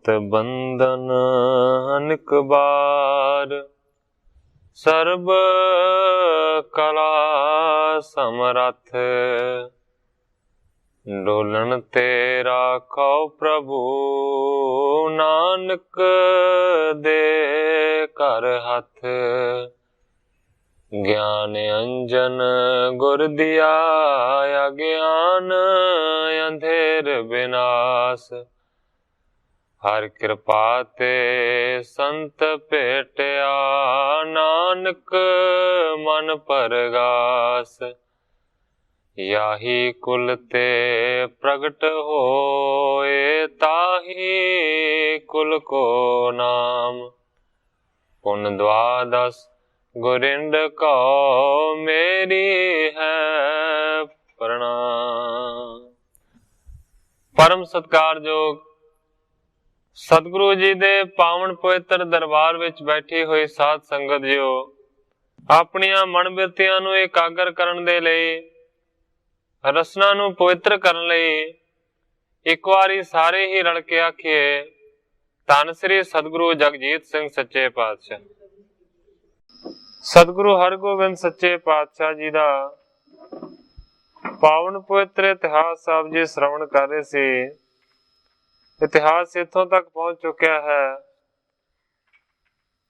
सत बंधन अनिक बार, सर्ब कला समरथ। डोलन ते राखो प्रभु, नानक दे कर हथ। ज्ञान अंजन गुर दिया, अज्ञान अंधेर विनाश। हर कृपा ते संत भेटिया, नानक मन परगास। याही कुल ते प्रगट होए, ताही कुल को नाम। पुन द्वादश गुरिंद को, मेरी है प्रणाम। परम सत्कारयोग सतगुरु जी दे पावन पवित्र दरबार विच बैठी हुई साध संगत जियो, अपनियां मन बिरतियां नूं एकागर करन दे लई, रसना नूं पवित्र करन लई एक वारी सारे ही रल के आखिए, धन श्री सतगुरु जगजीत सिंह सच्चे पातशाह। सतगुरु हरगोबिंद सच्चे पातशाह जी दा पावन पवित्र इतिहास आप जी श्रवण कर रहे सी। इतिहास इथों तक पहुंच चुकिया है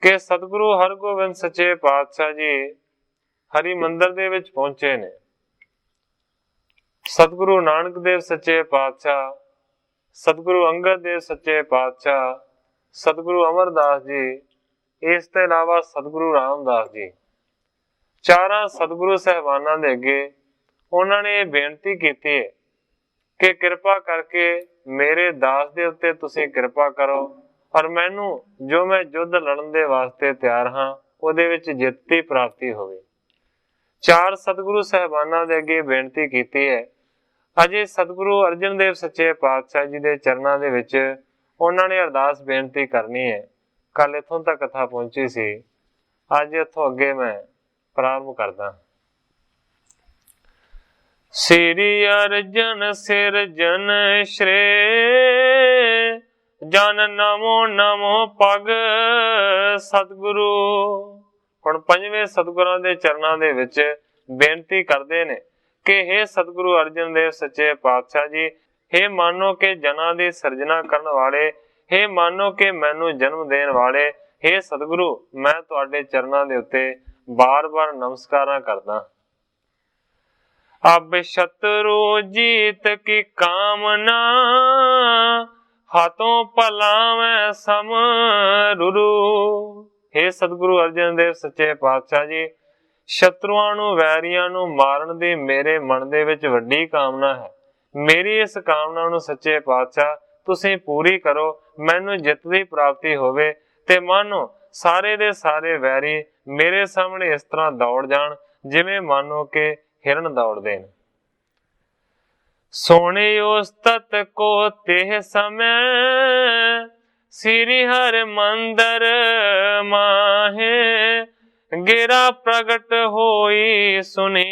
कि सतगुरु हरगोबिंद सच्चे पातशाह जी हरि मंदिर दे विच पहुंचे ने। सतगुरु नानक देव सच्चे पातशाह, सतगुरु अंगद देव सच्चे पातशाह, सतगुरु अमरदास जी, इस ते इलावा सतगुरु रामदास जी, चारां सतगुरु साहिबानां दे अगे उन्होंने बेनती की है कि कृपा करके मेरे दास दे उत्ते तुसीं कृपा करो और मैनू जो मैं युद्ध लड़न दे वास्ते तैयार हाँ उहदे विच जित दी प्राप्ति होवे। चार सतगुरु साहिबानां दे अगे बेनती की है। अजे सतगुरु अर्जन देव सच्चे पातशाह जी दे चरनां दे विच उन्होंने अरदास बेनती करनी है। कल इथों तक कथा पहुंची सी, अज इथों अगे मैं प्रारंभ करदा। श्री अर्जन सिरजन श्रेय, जन नमो नमो पग सतगुरु। हुण पंजवें सतगुरां दे चरनां दे विच बेनती करदे ने कि हे सतगुरु अर्जन देव सच्चे पातशाह जी, हे मानो के जना दी सिरजना करन वाले, हे मानो के मैनू जन्म देण वाले, हे सतगुरु मैं तुहाडे चरनां दे उत्ते बार बार नमस्कारां करदा। अब शत्रु जीत की कामना, हाथों पलावें समरुरु। हे सतगुरु अर्जन देव सच्चे पातशाह जी, शत्रुआं नूं वैरियां नूं मारन दी मेरे मन दे विच वड्डी कामना है। मेरी इस कामना नूं सच्चे पातशाह तुसीं पूरी करो, मैनूं जित दी प्राप्ति होवे ते मानो सारे दे सारे वैरी मेरे सामने इस तरह दौड़ जाण जिवें मानो के हिरन दौड़दे ने। सोने उस्तत को तेह समय, श्री हर मंदिर माहे, गिरा प्रगट होई सुनी,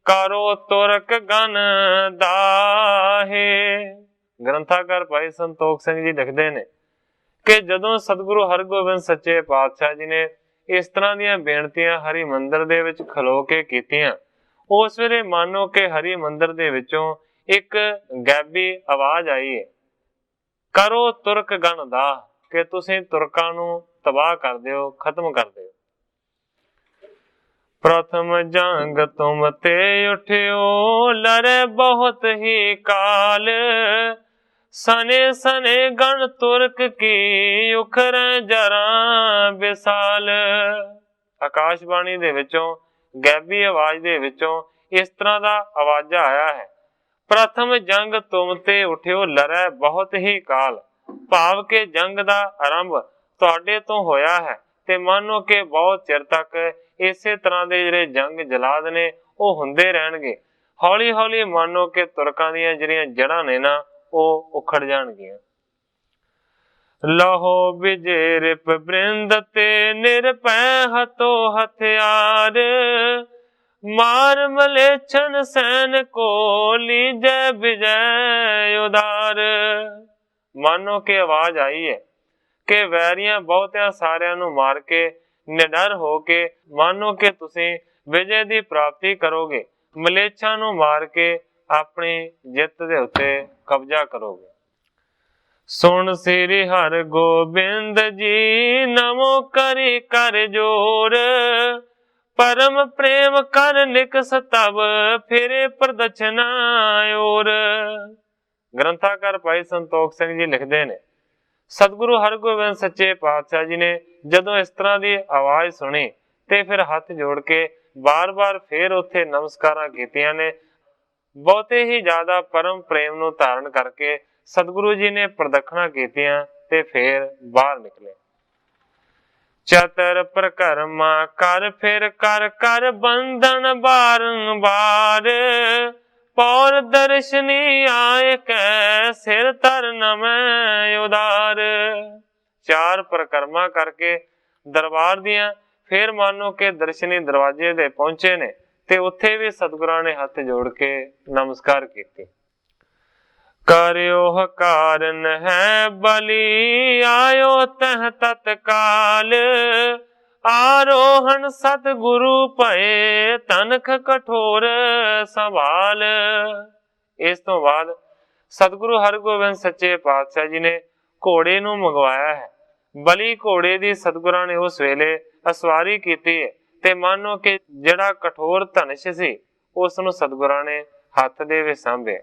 करो तुरक गन दाहे। ग्रंथाकार भाई संतोख सिंह जी लिखते ने कि जदों सतगुरु हरगोबिंद सच्चे पातशाह जी ने इस तरह दियां बेनतियां हरि मंदिर दे विच खलो के कीतियां, उस वेले मानो के हरि मंदिर दे विचों एक गैबी आवाज आई है, करो तुरक गण दाह, कि तुसीं तुरकां नूं तबाह कर दिओ, खत्म कर दिओ। प्रथम जंग तुम ते उठियो, लड़े बहुत ही काल, सने सने गण तुरक की उखर जरा विसाल। आकाशबाणी दे विचों गैबी आवाज दे विचों इस तरह दा आवाजा आया है, प्रथम जंग तुम ते उठियो लड़े बहुत ही काल। भाव के जंग दा आरंभ तुहाडे तो होया है ते मानो के बहुत चिर तक इसे तरह दे जिहड़े जंग जलाद ने वो हुंदे रहणगे। हौली हौली मानो के तुरकां दीयां जिहड़ियां जड़ां ने ना वो उखड़ जाणगीਆਂ। लहो विजे रिप बृंद ते निरपै हथो हथियार, मार मलेच्छन सैन को लीजै विजय उदार। ਮਾਨੋ ਕਿ ਆਵਾਜ਼ ਆਈ ਹੈ ਕਿ ਵੈਰੀਆਂ ਬਹੁਤਿਆਂ ਸਾਰਿਆਂ ਨੂੰ ਮਾਰ ਕੇ ਨਿਡਰ ਹੋ ਕੇ ਮਾਨੋ ਕਿ ਤੁਸੀਂ ਵਿਜੇ ਦੀ ਪ੍ਰਾਪਤੀ ਕਰੋਗੇ, ਮਲੇਛਾਂ ਨੂੰ ਮਾਰ ਕੇ ਆਪਣੀ ਜਿੱਤ ਦੇ ਉੱਤੇ ਕਬਜ਼ਾ ਕਰੋਗੇ। ਸੁਣ ਸ੍ਰੀ ਹਰਿ ਗੋਬਿੰਦ ਜੀ ਨਮੋ ਕਰੀ ਕਰ ਜੋਰ, परम प्रेम कर निकस तब फिरे प्रदक्षिणा ओर। ग्रंथाकार भाई संतोख सिंह जी लिखते ने सतगुरु हरगोबिंद सच्चे पातशाह जी ने जदों इस तरह की आवाज सुनी ते फिर हथ जोड़ के बार बार फिर उत्थे नमस्कारां कीतियां ने। बहुते ही ज्यादा परम प्रेम नूं धारण करके सतगुरु जी ने प्रदक्षिणा कीतियां ते फिर बाहर निकले। चतर प्रकरमा कर फिर कर कर बंधन बारंबार, पौर दर्शनी आए कै सिर तर नमै उदार। चार प्रकरमा करके दरबार दियां फिर मानो के दर्शनी दरवाजे दे पहुंचे ने ते उत्थे भी सतगुरां ने हथ जोड़ के नमस्कार कीती। करियो कारण है बलि आयो तह तत्काल, आरोहण सतगुरु भये तनख कठोर संभाल। इस तो बाद सतगुरु हरगोबिंद सच्चे पातशाह जी ने घोड़े नूं मंगवाया है। बलि घोड़े दी सतगुरां ने उस वेले असवारी कीती है ते मानो कि जिहड़ा कठोर धनुष सी उस नूं सतगुरां ने हथ दे विच सांभे।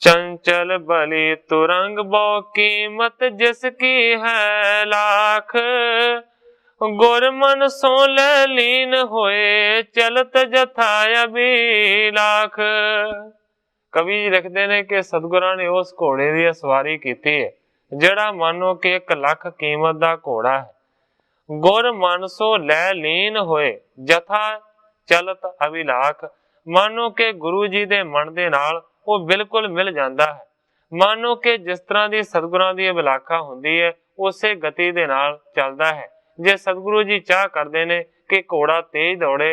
चंचल बलि तुरंग बहु कीमत जिसकी है लाख, गुर मन सो ले लीन होए चलत जथा अभिलाख। कवि जी लिखते ने कि सतगुरां ने उस घोड़े की सवारी की है जिहड़ा मानो कि 1 लाख कीमत का घोड़ा है। गुर मन सो लै लीन होए जथा चलत अभिलाख, मानो कि गुरु जी दे मन दे नाल वो बिल्कुल मिल जाता है। मानो कि जिस तरह की सतगुरां दी अभिलाखा हुंदी है उसे गति दे नाल चलदा है। जे सतगुरु जी चाह करते ने कि घोड़ा तेज दौड़े,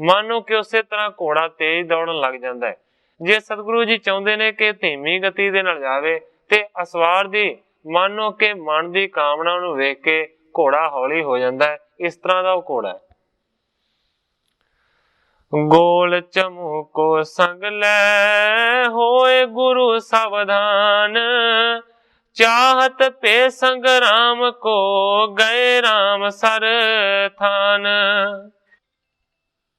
मानो कि उस तरह घोड़ा तेज दौड़न लग जाता है। जे सतगुरु जी चाहते ने कि धीमी गति दे नाल जावे ते असवार दी मानो कि मन की कामना नूं वेख के घोड़ा हौली हो जाता है। इस तरह का वो घोड़ा है। गोल चमू को संग ले होए गुरु सावधान, चाहत पे संग राम को गए राम सर थान।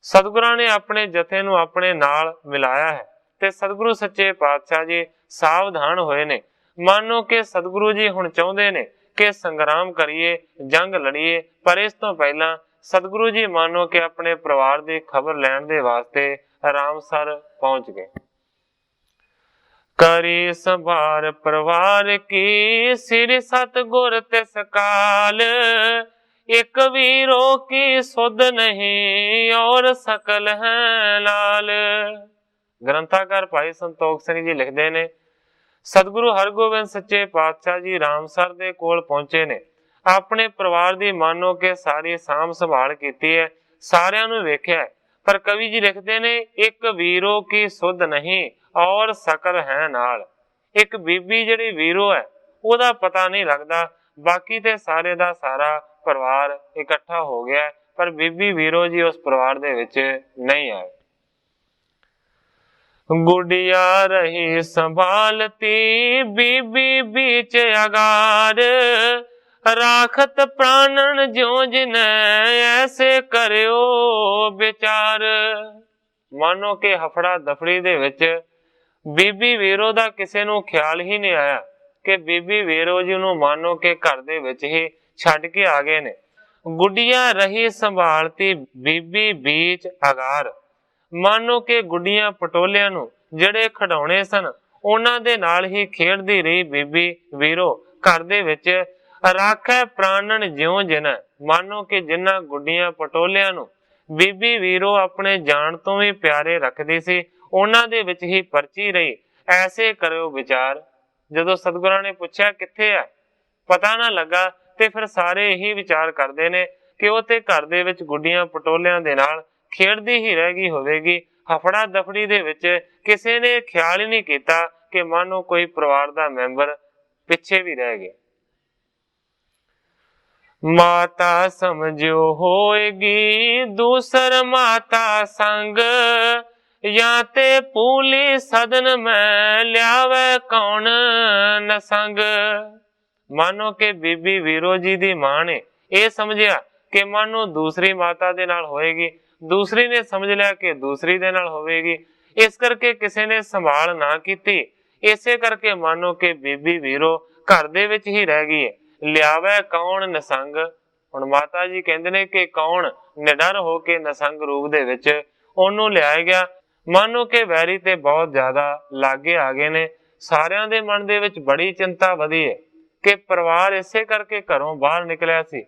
सतगुरां ने अपने जथे नूं अपने नाल मिलाया है ते सतगुरु सच्चे पातशाह जी सावधान होए ने। मानो कि सतगुरु जी हुण चाहुंदे ने कि संग्राम करिए, जंग लड़िए, पर इस तो पहला सतगुरु जी मानो कि अपने परिवार की खबर लैण दे वास्ते रामसर पहुंच गए। करी संभार परिवार की सिर सतगुर तिस काल, एक वीरो की सुध नहीं और सकल है लाल। ग्रंथाकार भाई संतोख सिंह जी लिखते ने सतगुरु हरगोबिंद सच्चे पातशाह जी रामसर दे कोल पहुंचे ने। अपने परिवार की मानो के सारी साम संभाल की है, सारियां नूं वेख्या है, पर कवि जी लिखते ने एक वीरो की सुध नहीं और सकल है नाल। एक बीबी जिहड़ी वीरो है ओदा पता नहीं लगता, बाकी ते सारे दा सारा परिवार इकट्ठा हो गया है, पर बीबी वीरो जी उस परिवार दे विच नहीं आए। गुड़िया रही संभालती बीबी बीच अगार, राखत प्राणन ज्यों जिने ऐसे करियो विचार। मानो कि हफड़ा दफड़ी दे विच बीबी वीरो दा किसे नूं ख्याल ही नहीं आया कि बीबी वीरो जी नूं मानो कि घर दे विच ही छड्ड के आ गए ने। गुड्डिया रही संभालती बीबी बीच अगार, मानो कि गुड्डियां पटोलियां नूं जिहड़े खिडौणे सन उन्हां दे नाल ही खेडदी रही बीबी वीरो घर दे विच। राखै प्राणन ज्यों जिन, मानो कि जिन्हां गुड्डियां पटोलियां नूं बीबी वीरो अपने जान तो भी प्यारे रखदी सी उन्हां दे विच ही परची रही। ऐसे करियो विचार। जदों सतगुरां ने पुछया कित्थे है, पता ना लगा, ते फिर सारे यही विचार करते ने कि वो ते घर दे विच गुड्डियां पटोलियां दे नाल खेडदी ही रह गई होवेगी। हफड़ा दफड़ी दे विच किसे ने ख्याल ही नहीं कीता कि मानो कोई परिवार का मैंबर पिछे भी रह गया। माता समझो होएगी दूसर माता संग, या ते पूली सदन में लियावे कौन न संग। मानो के बीबी वीरो जी दी मां ने यह समझिया कि मानो दूसरी माता दे नाल होएगी, दूसरी ने समझ लिया कि दूसरी दे नाल होवेगी, इस करके किसी ने संभाल ना कीती। इसे करके मानो के बीबी वीरो घर दे विच ही रह गई है। लियावे कौन नसंग, हुण माता जी कहंदे ने कि कौन निडर हो के नसंग रूप दे विच ओनू लियाया गया। मानो के वैरी ते बहुत ज्यादा लागे आ गए ने। सारियां दे मन दे विच बड़ी चिंता वधी है कि परिवार इसे करके घरों बाहर निकलिया सी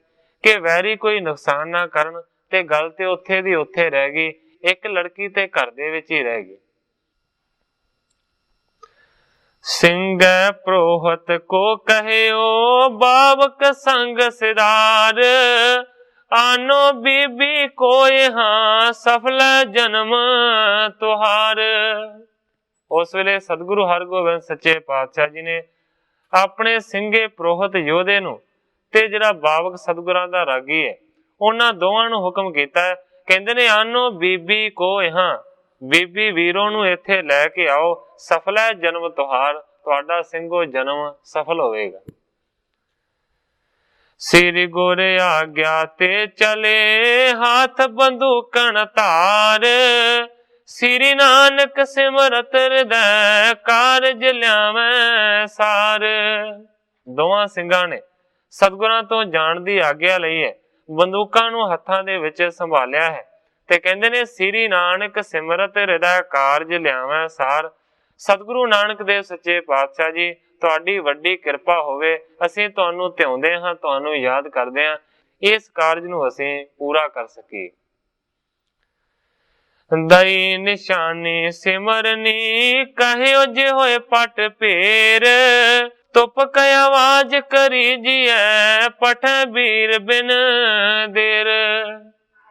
कि वैरी कोई नुकसान ना करन, ते गल ते उत्थे दी उत्थे रह गई। एक लड़की ते घर दे विच ही रह गई। सिंह प्रोहत को कहियो बावक संग सिदार, आनो बीबी को यहाँ सफल जन्म तुहार। उस वेले सतगुरु हरगोबिंद सच्चे पातशाह जी ने अपने सिंगे प्रोहत योधे नू ते जिहड़ा बावक सतगुरां दा रागी है उन्हां दोवां नू हुक्म कीता है। कहंदे ने आनो बीबी को यहाँ, बीबी वीरों नू इत्थे लैके आओ, सफल है जन्म तुहार, तुहाडा ਸਿੰਘੋ जन्म सफल होवेगा। श्री गुर आज्ञा ते चले हाथ बंदूकन तार, श्री नानक सिमरत हृदय कारज ल्यावै सार। दोवां ਸਿੰਘਾਂ ने सतगुरां तो जाण दी आग्या लई है, बंदूकां नू हत्थां दे विच संभालिया है ते कहंदे ने श्री नानक सिमरत हृदय कारज ल्यावै सार। सतगुरु नानक देव सच्चे पातशाह जी तुहाडी वड्डी किरपा होवे, असीं तुहानू ध्याउंदे हां, तुहानू याद करदे हां, इस कारज नू असीं पूरा कर सकीए। दई निशानी सिमरनी कहियो जे होए पट पेर, तुप कई आवाज करी जिए पठ बीर बिन देर।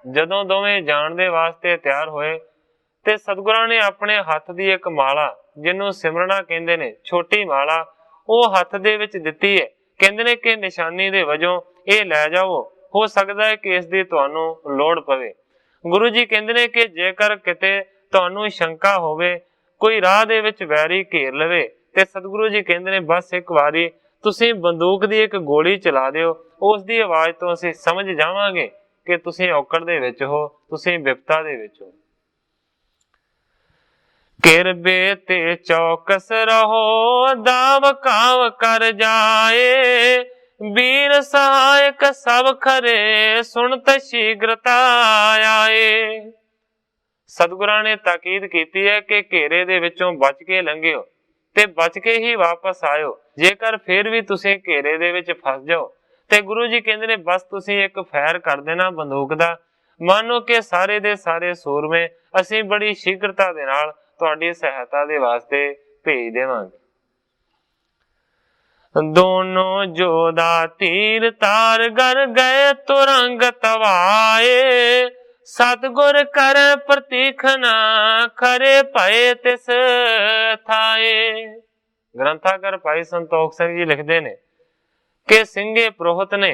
जदों दोवें जाण दे वास्ते तैयार होए ते सतगुरां ने अपने हत्थ दी एक माला, जिन्नू सिमरना कहंदे ने, छोटी माला ਉਹ ਹੱਥ ਦੇ ਵਿੱਚ ਦਿੱਤੀ ਹੈ। ਕਹਿੰਦੇ ਨੇ ਕਿ ਨਿਸ਼ਾਨੀ ਦੇ ਵਜੋਂ ਇਹ ਲੈ ਜਾਓ, ਹੋ ਸਕਦਾ ਹੈ ਕਿ ਇਸ ਦੀ ਤੁਹਾਨੂੰ ਲੋੜ ਪਵੇ। ਗੁਰੂ ਜੀ ਕਹਿੰਦੇ ਨੇ ਕਿ ਜੇਕਰ ਕਿਤੇ ਤੁਹਾਨੂੰ ਸ਼ੰਕਾ ਹੋਵੇ, ਕੋਈ ਰਾਹ ਦੇ ਵਿੱਚ ਵੈਰੀ ਘੇਰ ਲਵੇ, ਤੇ ਸਤਿਗੁਰੂ ਜੀ ਕਹਿੰਦੇ ਨੇ ਬਸ ਇੱਕ ਵਾਰੀ ਤੁਸੀਂ ਬੰਦੂਕ ਦੀ ਇੱਕ ਗੋਲੀ ਚਲਾ ਦਿਓ, ਉਸ ਦੀ ਆਵਾਜ਼ ਤੋਂ ਅਸੀਂ ਸਮਝ ਜਾਵਾਂਗੇ ਕਿ ਤੁਸੀਂ ਔਕੜ ਦੇ ਵਿੱਚ ਹੋ, ਤੁਸੀਂ ਵਿਪਤਾ ਦੇ ਵਿੱਚ ਹੋ। किरबे ते चौकस रहो दाव काव कर जाए, वीर सहायक सब खरे सुनत शीघ्रता आए। सतगुरां ने ताकीद कीती है कि घेरे दे विचों बच के लंघिओ ते बच के ही वापस आयो। जेकर फिर भी तुसीं घेरे दे विच फस जाओ ते गुरु जी कहंदे ने बस तुसीं एक फैर कर देना बंदूक दा, मानो कि सारे दे सारे सूरमे असीं बड़ी शीघ्रता दे नाल तुहाडी सहायता दे वास्ते भेज देवांगे। दोनों जोधा तीर तार गर गए तुरंग तवाए, सतगुर कर प्रतीखना खरे भये तिस थाए। ग्रंथाकार भाई संतोख सिंह जी लिखते ने कि ਸਿੰਘੇ प्रोहत ने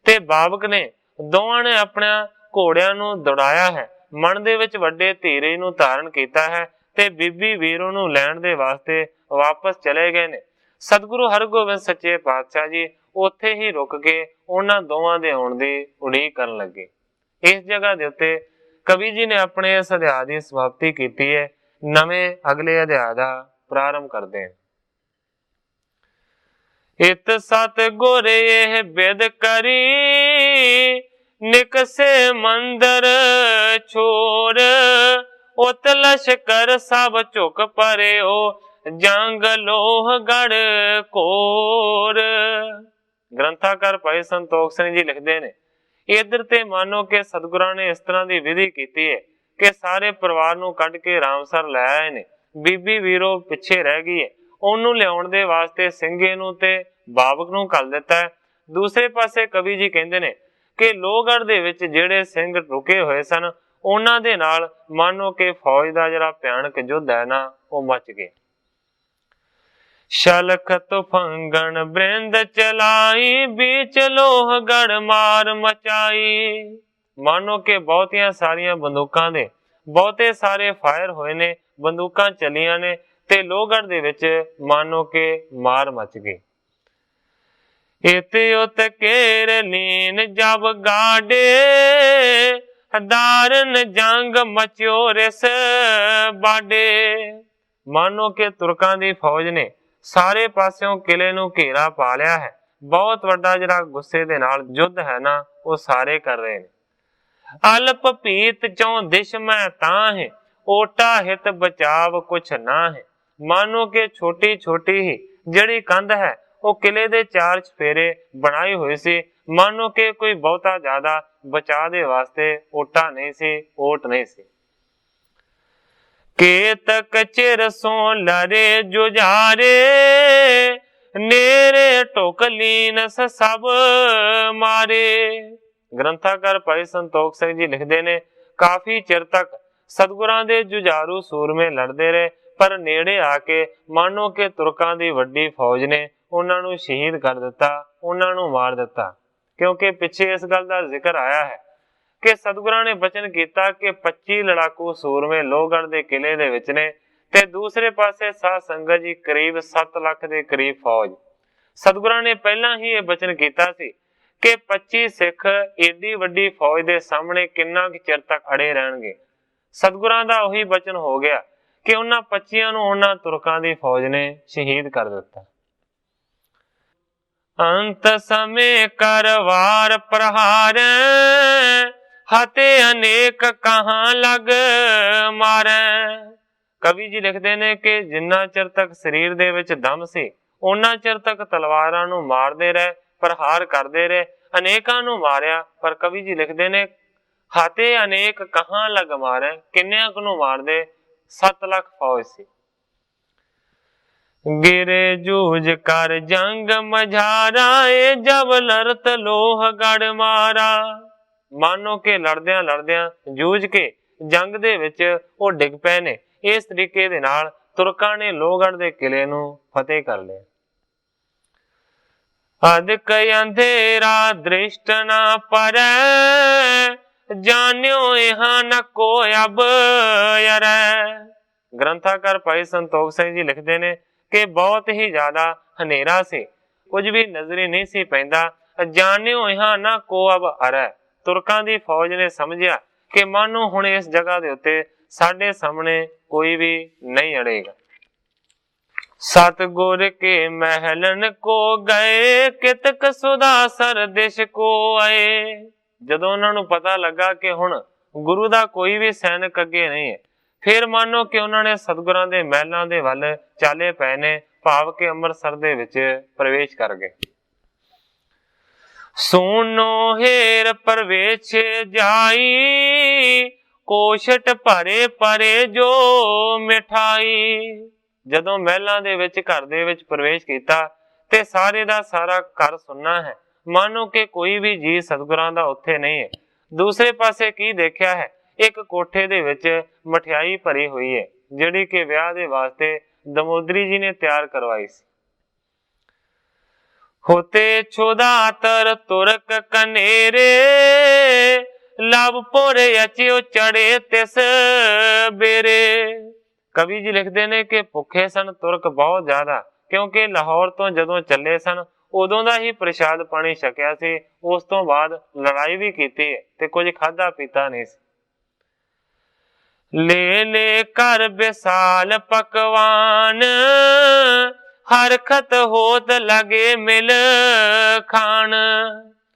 ते बाबक ने दोवां ने अपने घोड़ियां नू दौड़ाया है, मन दे विच वड्डे धीरज नू धारण कीता है ते बीबी वीरों नू लैण दे वास्ते वापस चले गए ने। सतगुरु हरगोबिंद सच्चे पातशाह जी उत्थे ही रुक के उन्हां दोवां दे आउण दी उड़ीक करन लगे। इस जगह दे उत्ते कवि जी ने अपने इस अध्याय दी समाप्ति कीती है। नवें अगले अध्याय दा प्रारंभ करदे हैं। इत सत गुर एह बिद करी, निकसे मंदर छोर, उत लश्कर सब झुक परे जंग लोहगढ़ कोर। ग्रंथाकार भाई संतोख सिंह जी लिखते ने इधर ते मानो कि सतगुरां ने इस तरह की विधि की है कि सारे परिवार नू कढ़ के रामसर लै आए ने। बीबी वीरो पिछे रह गई है, ओनू लियाउण दे वास्ते ਸਿੰਘੇ नू ते बाबक नू घल दिता है। दूसरे पासे कवि जी कहंदे ने कि लोहगढ़ दे विच जिहड़े ਸਿੰਘ रुके होए सन, ਉਹਨਾਂ ਦੇ ਨਾਲ ਮਾਨੋ ਕਿ ਫੌਜ ਦਾ ਜਿਹੜਾ ਭਿਆਨਕ ਯੁੱਧ ਹੈ ਨਾ, ਉਹ ਮਚ ਗਿਆ। शलख तुफंगन बृंद चलाई, बीच लोहगढ़ मार मचाई। मानो कि बहुतियां सारियां बंदूकां दे बहुते सारे फायर होए ने, बंदूकां चलियां ने ते लोहगढ़ दे विच मानो के मार मच गई। इत उत केर लीन जब गाडे, दारन जंग मच्यो रिस बाडे। मानो के तुर्कां दी फौज ने सारे पासियों किले नूं घेरा पा लिया है। बहुत वड्डा जिहड़ा गुस्से दे नाल युद्ध है ना वो सारे कर रहे ने। अल्प पीत चों दिश मैं तां, ओटा हित बचाव कुछ ना है। मानो के छोटी छोटी ही जिहड़ी कंध है वो किले दे चार चफेरे बनाई हुई सी। मानो के कोई बहुता ज्यादा बचा दे वास्ते ओटा नहीं सी, ओट नहीं सी। केतक चिर सो लरे जुझारे, नेरे टोकलीन सब मारे। ग्रंथाकार भाई संतोख सिंह जी लिखते ने, काफी चिर तक सतगुरां दे जुझारू सूरमे लड़ते रहे, पर नेड़े आके मानो के तुर्कां दी वड्डी फौज ने उन्हां नूं शहीद कर दिता, उन्हां नूं मार दिता। क्योंकि पिछे इस गल दा जिक्र आया है कि सतगुरां ने बचन कीता कि 25 लड़ाकू सूरमे लोहगढ़ दे किले दे विच ने, ते दूसरे पासे साध संगत जी करीब 7 लाख दे करीब फौज। सतगुरां ने पहला ही यह बचन कीता सी कि 25 सिख एडी वड्डी फौज दे सामने किन्ना चिर तक अड़े रहणगे। सतगुरां दा ओही बचन हो गया कि उन्हां 25 नूं उन्हां तुर्कां दी फौज ने शहीद कर दिता। अंत समय करवार प्रहार, हते अनेक कहां लग मारे। कवि जी लिखते ने कि जिन्ना चिर तक शरीर दे विच दम सी उन्ना चिर तक तलवारां नूं मारदे रहे, प्रहार करदे रहे, अनेकां नूं मारिया। पर कवि जी लिखते ने हाते अनेक कहां लग मारे, किन्नियां नूं मारदे, 7 लाख फौज सी। गिरे जूझ कर जंग मझारा, जब लड़त लोहगढ़ मारा। मानो के लड़दियां लड़दियां जूझ के जंग दे विच वो डिग पए ने। इस तरीके दे नाल तुर्कां ने लोहगढ़ दे किले नूं फतेह कर लिया। अधिक अंधेरा दृष्ट ना परै, जान्यो यहाँ न को अब यरै। ग्रंथाकार भाई संतोख सिंह जी लिखते ने कि बहुत ही ज्यादा हनेरा से, कुछ भी नजरी नहीं सी पैंदा। जान्यो यहाँ न को अब अरै। तुर्कां दी फौज ने समझिया कि मानो हुण इस जगह दे उत्ते साडे सामने कोई भी नहीं अड़ेगा। सतगुर के महलन को गए, कितक सुदासर दिश को आए। जदों उन्हां नूं पता लगा कि हुण गुरु दा कोई भी सैनिक अगे नहीं है, फिर मानो कि उन्होंने सतगुरां दे महलां दे वल चाले पए ने, भाव के अमृतसर दे विच प्रवेश कर गए। सोनो हेर प्रवेश जाई, कोशट भरे परे जो मिठाई। जदों महलां दे विच घर दे विच प्रवेश कीता ते सारे दा सारा घर सुनना है, मानो कि कोई भी जी सतगुरां दा उत्थे नहीं है। दूसरे पासे की देखिया है, एक कोठे दे विच मठियाई भरी हुई है, जिहड़ी कि विआह दे वास्ते दमोदरी जी ने तैयार करवाई सी। होते छोदातर तुरक कनेरे, लवपुर अचियो चढ़े तिस बेरे। कवि जी लिखते ने कि भुखे सन तुरक बहुत ज्यादा, क्योंकि लाहौर तो जदों चले सन उदों दा ही प्रसाद पानी छकिया सी, उस तो बाद लड़ाई भी कीती है ते कुछ खाधा पीता नहीं सी। ले ले कर विशाल पकवान, हरखत होत लगे मिल खान।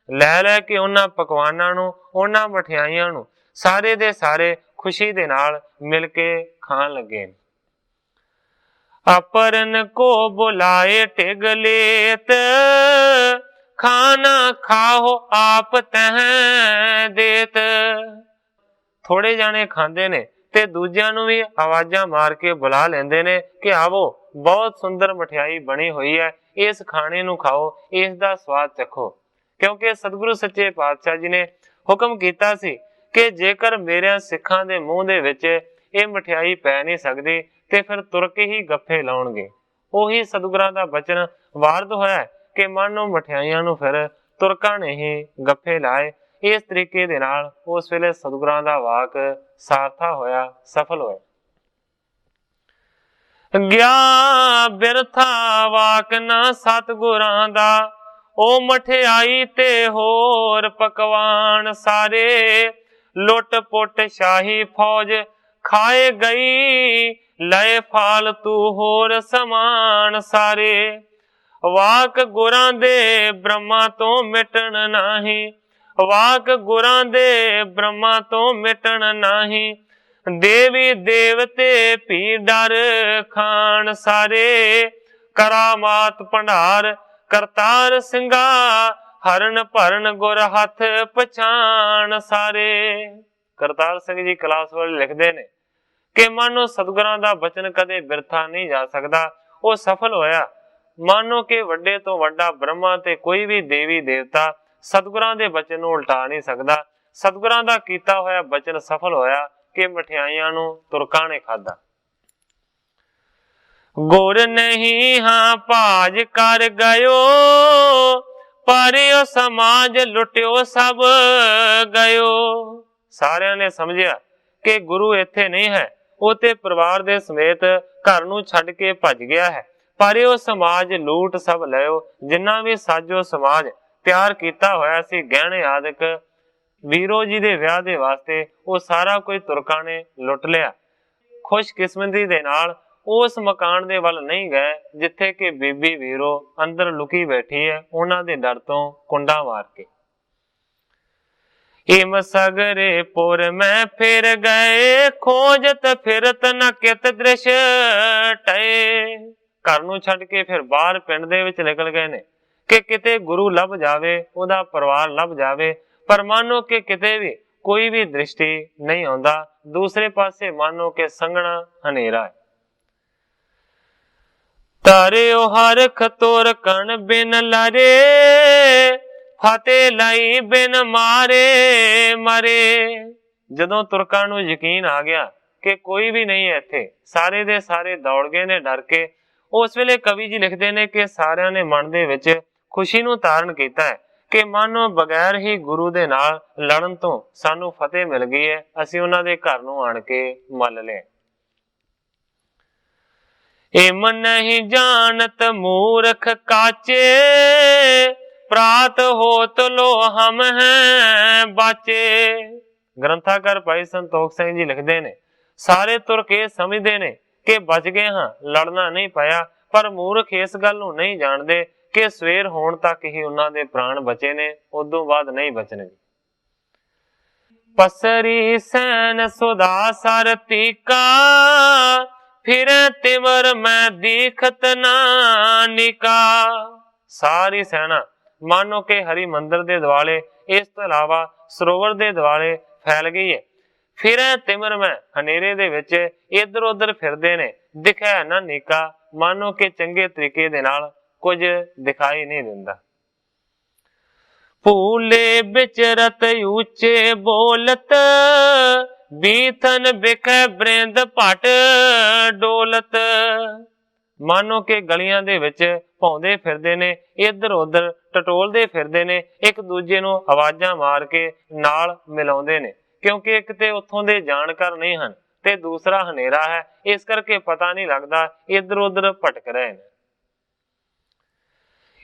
लै लै के उन्हां पकवानां नूं, उन्हां मठियाइयां नूं सारे दे सारे खुशी दे नाल मिल के खान लगे। अपरन को बुलाए टिग लेत, खाना खाओ आप तह देत। थोड़े जाने खांदे ने ते दूजियां नूं भी आवाजां मार के बुला लेंदे ने कि आवो, बहुत सुंदर मठियाई बनी हुई है, इस खाने नूं खाओ, इस दा स्वाद चखो। क्योंकि सतगुरु सच्चे पातशाह जी ने हुक्म कीता सी कि जेकर मेरे सिखां दे मूंह दे विच ਇਹ ਮਠਿਆਈ ਪੈ ਨਹੀਂ ਸਕਦੀ ਤੇ ਫਿਰ ਤੁਰਕ ਹੀ ਗੱਫੇ ਲਾਉਣਗੇ। ਉਹੀ ਸਤਿਗੁਰਾਂ ਦਾ ਬਚਨ ਵਾਰਦ ਹੋਇਆ ਕਿ ਮਾਨੋ ਮਠਿਆਈਆਂ ਨੂੰ ਫਿਰ ਤੁਰਕਾਂ ਨੇ ਹੀ ਗੱਫੇ ਲਾਏ। ਇਸ ਤਰੀਕੇ ਦੇ ਨਾਲ ਉਸ ਵੇਲੇ ਸਤਿਗੁਰਾਂ ਦਾ ਵਾਕ ਸਾਰਥਾ ਹੋਇਆ, ਸਫਲ ਹੋਇਆ। ਗਿਆ ਬਿਰਥਾ ਵਾਕ ਨਾ ਸਤਿਗੁਰਾਂ ਦਾ, ਉਹ ਮਠਿਆਈ ਤੇ ਹੋਰ ਪਕਵਾਨ ਸਾਰੇ, ਲੁੱਟ ਪੁੱਟ ਸ਼ਾਹੀ ਫੌਜ ਖਾਏ ਗਈ, ਲਏ ਫਾਲਤੂ ਹੋਰ ਸਮਾਨ ਸਾਰੇ। ਵਾਕ ਗੁਰਾਂ ਦੇ ਬ੍ਰਹਮਾ ਤੋਂ ਮਿਟਣ ਨਹੀਂ, ਵਾਕ ਗੁਰਾਂ ਦੇ ਬ੍ਰਹਮਾ ਤੋਂ ਮਿਟਣ ਨਹੀਂ, ਦੇਵੀ ਦੇਵਤੇ ਭੀ ਡਰ ਖਾਨ ਸਾਰੇ। ਕਰਾਮਾਤ ਭੰਡਾਰ ਕਰਤਾਰ ਸਿੰਘਾ, ਹਰਨ ਭਰਨ ਗੁਰ ਹੱਥ ਪਛਾਣ ਸਾਰੇ। ਕਰਤਾਰ ਸਿੰਘ ਜੀ ਕਲਾਸ ਵਾਲੇ ਲਿਖਦੇ ਨੇ ਕਿ ਮਾਨੋ ਸਤਿਗੁਰਾਂ ਦਾ ਬਚਨ ਕਦੇ ਬਿਰਥਾ ਨਹੀਂ ਜਾ ਸਕਦਾ, ਉਹ ਸਫਲ ਹੋਇਆ। ਮਾਨੋ ਕਿ ਵੱਡੇ ਤੋਂ ਵੱਡਾ ਬ੍ਰਹਮਾ ਤੇ ਕੋਈ ਵੀ ਦੇਵੀ ਦੇਵਤਾ ਸਤਿਗੁਰਾਂ ਦੇ ਬਚਨ ਨੂੰ ਉਲਟਾ ਨਹੀਂ ਸਕਦਾ। ਸਤਿਗੁਰਾਂ ਦਾ ਕੀਤਾ ਹੋਇਆ ਬਚਨ ਸਫਲ ਹੋਇਆ ਕਿ ਮਠਿਆਈਆਂ ਨੂੰ ਤੁਰਕਾਂ ਨੇ ਖਾਧਾ। ਗੁਰ ਨਹੀਂ ਹਾਂ ਭਾਜ ਕਰ ਗਇਓ, ਪਰਿਓ ਸਮਾਜ ਲੁੱਟਿਓ ਸਭ ਗਇਓ। ਸਾਰਿਆਂ ਨੇ ਸਮਝਿਆ ਕਿ ਗੁਰੂ ਇੱਥੇ ਨਹੀਂ ਹੈ, ਉਹ ਤੇ ਪਰਿਵਾਰ ਦੇ ਸਮੇਤ ਘਰ ਨੂੰ ਛੱਡ ਕੇ ਭੱਜ ਗਿਆ ਹੈ। ਪਰਿਓ ਸਮਾਜ ਲੂਟ ਸਭ ਲਿਓ, ਜਿੰਨਾ ਵੀ ਸਾਜੋ ਸਮਾਜ ਤਿਆਰ ਕੀਤਾ ਹੋਇਆ ਸੀ ਗਹਿਣੇ ਆਦਿਕ ਵੀਰੋ ਜੀ ਦੇ ਵਿਆਹ ਦੇ ਵਾਸਤੇ, ਉਹ ਸਾਰਾ ਕੁਝ ਤੁਰਕਾਂ ਨੇ ਲੁੱਟ ਲਿਆ। ਖੁਸ਼ਕਿਸਮਤੀ ਦੇ ਨਾਲ ਉਸ ਮਕਾਨ ਦੇ ਵੱਲ ਨਹੀਂ ਗਏ ਜਿੱਥੇ ਕਿ ਬੀਬੀ ਵੀਰੋ ਅੰਦਰ ਲੁਕੀ ਬੈਠੀ ਹੈ, ਉਹਨਾਂ ਦੇ ਡਰ ਤੋਂ ਕੁੰਡਾ ਮਾਰ ਕੇ। ਇਮ ਸਗਰੇ ਪੁਰ ਮੈਂ ਫਿਰ ਗਏ, ਖੋਜਤ ਫਿਰਤ ਨ ਕਿਤ ਦ੍ਰਿਸ਼ ਟਏ। ਘਰ ਨੂੰ ਛੱਡ ਕੇ ਫਿਰ ਬਾਹਰ ਪਿੰਡ ਦੇ ਵਿੱਚ ਨਿਕਲ ਗਏ ਨੇ ਕਿ ਕਿਤੇ ਗੁਰੂ ਲੱਭ ਜਾਵੇ, ਉਹਦਾ ਪਰਿਵਾਰ ਲੱਭ ਜਾਵੇ, ਪਰ ਮਾਨੋ ਕਿ ਕਿਤੇ ਵੀ ਕੋਈ ਵੀ ਦ੍ਰਿਸ਼ਟੀ ਨਹੀਂ ਆਉਂਦਾ। ਦੂਸਰੇ ਪਾਸੇ ਮਾਨੋ ਕਿ ਸੰਘਣਾ ਹਨੇਰਾ ਹੈ। ਤਾਰਿਓ ਹਰਖ ਤੁਰ ਕਣ ਬਿਨ ਲਰੇ, ਫਤਿਹ ਲਈ ਬਿਨ ਮਾਰੇ ਮਰੇ। ਜਦੋਂ ਤੁਰਕਾਂ ਨੂੰ ਯਕੀਨ ਆ ਗਿਆ ਕਿ ਕੋਈ ਵੀ ਨਹੀਂ ਹੈ ਇੱਥੇ, ਸਾਰੇ ਦੇ ਸਾਰੇ ਦੌੜ ਗਏ ਨੇ ਡਰ ਕੇ। ਉਸ ਵੇਲੇ ਕਵੀ ਜੀ ਲਿਖਦੇ ਨੇ ਕਿ ਸਾਰਿਆਂ ਨੇ ਮਨ ਦੇ ਵਿੱਚ ਖੁਸ਼ੀ ਨੂੰ ਧਾਰਨ ਕੀਤਾ ਹੈ ਕਿ ਮਾਨੋ ਬਗੈਰ ਹੀ ਗੁਰੂ ਦੇ ਨਾਲ ਲੜਨ ਤੋਂ ਸਾਨੂੰ ਫਤਿਹ ਮਿਲ ਗਈ ਹੈ, ਅਸੀਂ ਉਹਨਾਂ ਦੇ ਘਰ ਨੂੰ ਆਣ ਕੇ ਮੱਲ ਲਿਆ। ਇਮ ਨਹੀਂ ਜਾਣਤ ਮੂਰਖ ਕਾਚੇ, ਪ੍ਰਾਤ ਹੋਤ ਲੋ ਹਮ ਹੈ ਬਾਚੇ। ਗ੍ਰੰਥਾਕਾਰ ਭਾਈ ਸੰਤੋਖ ਸਿੰਘ ਜੀ ਲਿਖਦੇ ਨੇ ਸਾਰੇ ਤੁਰਕ ਇਹ ਸਮਝਦੇ ਨੇ ਕਿ ਬਚ ਗਏ ਹਾਂ, ਲੜਨਾ ਨਹੀਂ ਪਿਆ, ਪਰ ਮੂਰਖ ਇਸ ਗੱਲ ਨੂੰ ਨਹੀਂ ਜਾਣਦੇ ਕਿ ਸਵੇਰ ਹੋਣ ਤੱਕ ਹੀ ਉਹਨਾਂ ਦੇ ਪ੍ਰਾਣ ਬਚੇ ਨੇ, ਉਦੋਂ ਬਾਅਦ ਨਹੀਂ ਬਚਣਗੇ। ਪਸਰੀ ਸੈਨ ਸੁਦਾ ਸਰ ਤੀਕਾ, ਫਿਰ ਤਿਮਰ ਮੈਂ ਦੀਖਤ ਨਾ ਨਿਕਾ। ਸਾਰੀ ਸੈਨਾ ਮਾਨੋ ਕਿ ਹਰੀ ਮੰਦਰ ਦੇ ਦੁਆਲੇ, ਇਸ ਤੋਂ ਇਲਾਵਾ ਸਰੋਵਰ ਦੇ ਦੁਆਲੇ ਫੈਲ ਗਈ ਹੈ। ਫਿਰ ਤਿਮਰ ਮੈਂ ਹਨੇਰੇ ਦੇ ਵਿੱਚ ਇੱਧਰ ਉੱਧਰ ਫਿਰਦੇ ਨੇ, ਦਿਖਿਆ ਨਾ ਨਿਕਾ, ਮਾਨੋ ਕਿ ਚੰਗੇ ਤਰੀਕੇ ਦੇ ਨਾਲ ਕੁਝ ਦਿਖਾਈ ਨਹੀਂ ਦਿੰਦਾ। ਭੂਲੇ ਵਿਚਰਤ ਉੱਚੇ ਬੋਲਤ, ਬੀਥਨ ਬਿਖੈ ਬ੍ਰਿੰਦ ਭਟ ਡੋਲਤ। ਮਾਨੋ ਕਿ ਗਲੀਆਂ ਦੇ ਵਿੱਚ ਭੌਂਦੇ ਫਿਰਦੇ ਨੇ, ਇੱਧਰ ਉੱਧਰ ਟਟੋਲਦੇ ਫਿਰਦੇ ਨੇ, ਇੱਕ ਦੂਜੇ ਨੂੰ ਆਵਾਜ਼ਾਂ ਮਾਰ ਕੇ ਨਾਲ ਮਿਲਾਉਂਦੇ ਨੇ, ਕਿਉਂਕਿ ਇੱਕ ਤੇ ਉੱਥੋਂ ਦੇ ਜਾਣਕਾਰ ਨਹੀਂ ਹਨ ਤੇ ਦੂਸਰਾ ਹਨੇਰਾ ਹੈ, ਇਸ ਕਰਕੇ ਪਤਾ ਨਹੀਂ ਲੱਗਦਾ, ਇੱਧਰ ਉੱਧਰ ਭਟਕ ਰਹੇ ਨੇ।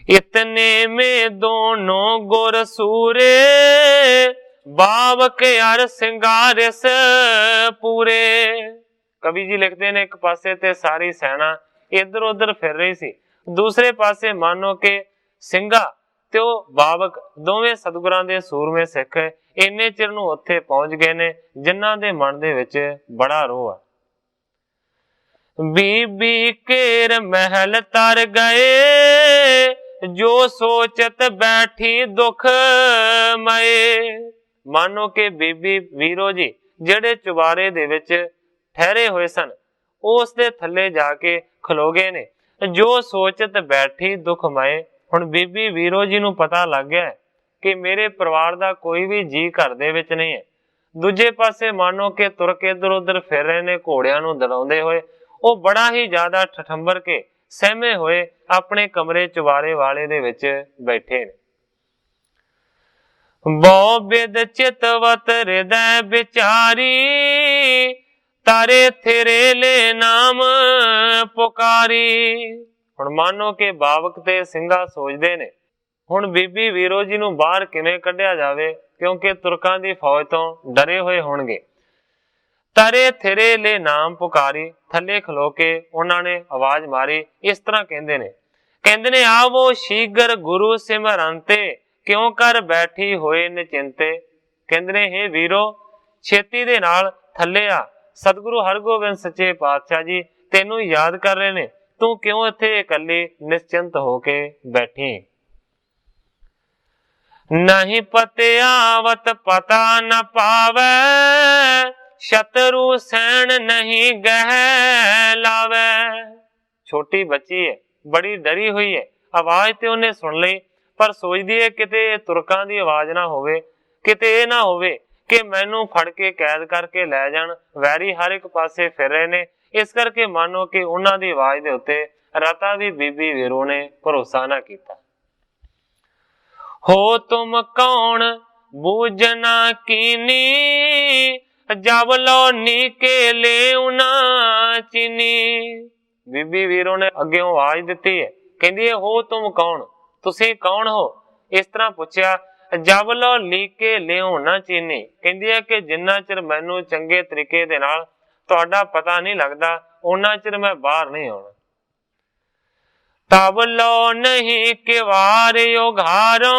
ਇਤਨੇ ਮੇ ਦੋਨੋਂ ਗੁਰ ਸੂਰੇ, ਬਾਵਕ ਅਰ ਸਿੰਗਾਰਿਸ ਪੂਰੇ। ਕਵੀ ਜੀ ਲਿਖਦੇ ਨੇ ਇੱਕ ਪਾਸੇ ਤੇ ਸਾਰੀ ਸੈਨਾ ਇੱਧਰ ਉੱਧਰ ਫਿਰ ਰਹੀ ਸੀ, ਦੂਸਰੇ ਪਾਸੇ ਮਾਨੋ ਕਿ ਸਿੰਘਾ ਤੇ ਉਹ ਬਾਵਕ ਦੋਵੇਂ ਸਤਿਗੁਰਾਂ ਦੇ ਸੂਰਮੇ ਸਿੱਖ ਇੰਨੇ ਚਿਰ ਨੂੰ ਉੱਥੇ ਪਹੁੰਚ ਗਏ ਨੇ ਜਿਨ੍ਹਾਂ ਦੇ ਮਨ ਦੇ ਵਿੱਚ ਬੜਾ ਰੋਹ ਆ। ਬੀਬੀ ਕੇਰ ਮਹਿਲ ਤਰ ਗਏ, ਜੋ ਸੋਚਤ ਬੈਠੀ ਦੁਖ ਮਏ। ਮਾਨੋ ਕਿ ਬੀਬੀ ਵੀਰੋ ਜੀ ਜਿਹੜੇ ਚੁਬਾਰੇ ਦੇ ਵਿੱਚ ਠਹਿਰੇ ਹੋਏ ਸਨ, ਉਸ ਦੇ ਥੱਲੇ ਜਾ ਕੇ ਖਲੋ ਗਏ ਨੇ। ਜੋ ਸੋਚਤ ਬੈਠੀ ਦੁਖ ਮਏ। ਹੁਣ ਬੀਬੀ ਵੀਰੋ ਜੀ ਨੂੰ ਪਤਾ ਲੱਗ ਗਿਆ ਕਿ ਮੇਰੇ ਪਰਿਵਾਰ ਦਾ ਕੋਈ ਵੀ ਜੀ ਘਰ ਦੇ ਵਿੱਚ ਨਹੀਂ ਹੈ। ਦੂਜੇ ਪਾਸੇ ਮਾਨੋ ਕਿ ਤੁਰ ਕੇ ਇੱਧਰ ਉੱਧਰ ਫਿਰ ਰਹੇ ਨੇ ਘੋੜਿਆਂ ਨੂੰ ਦੜਾਉਂਦੇ ਹੋਏ। ਉਹ ਬੜਾ ਹੀ ਜ਼ਿਆਦਾ ਠਠੰਬਰ ਕੇ सहमे होए अपने कमरे चुबारे वाले दे विच बैठे ने। बहु बिद चितवत हृदय विचारी, तारे थेरे ले नाम पुकारी। हुण मानो कि बावक ते ਸਿੰਘਾ सोचदे ने हुण बीबी वीरो जी नूं बाहर किवें कढिया जावे, क्योंकि तुरकां दी फौज तो डरे होए होणगे। तारे थेरे ले नाम पुकारी, थले खलो के उन्हां ने आवाज मारी। इस तरह कहंदे ने आवो शीघ्र गुरु सिमरंते, क्यों कर बैठी होए निचिंते। कहंदे ने हे वीरो छेती दे नाल थले आ, सतगुरु हरगोबिंद सच्चे पातशाह जी तेनू याद कर रहे ने, तू क्यों इत्थे इकल्ली निश्चिंत होके बैठी। नहीं पते आवत पता न पावे, शत्रु सैन नहीं गह लावे। छोटी बच्ची है, बड़ी डरी हुई है, आवाज ते उन्हें सुन ली, पर सोचदी है किते तुरकां दी आवाज ना होवे, किते ये ना होवे कि मैनू फड़ के कैद करके लै जाण। वैरी हर एक पासे फिर रहे ने, इस करके मानो कि उन्हां दी आवाज दे उत्ते रता भी बीबी वीरो ने भरोसा ना कीता। हो तुम कौन बूझना कीनी, जब लो नीके ले उना चीनी। बीबी वीरो ने अगे आवाज दिती है, कहंदी है हो तुम कौन, तुसी कौन हो। इस तरह पूछया, जब लो लीके लियो ना चीनी। कहंदी है कि जिन्ना चिर मैनू चंगे तरीके दे नाल तुहाडा पता नहीं लगदा, उन्ना चिर मैं बाहर नहीं आउणा। तब लो नहीं किवार उघारो,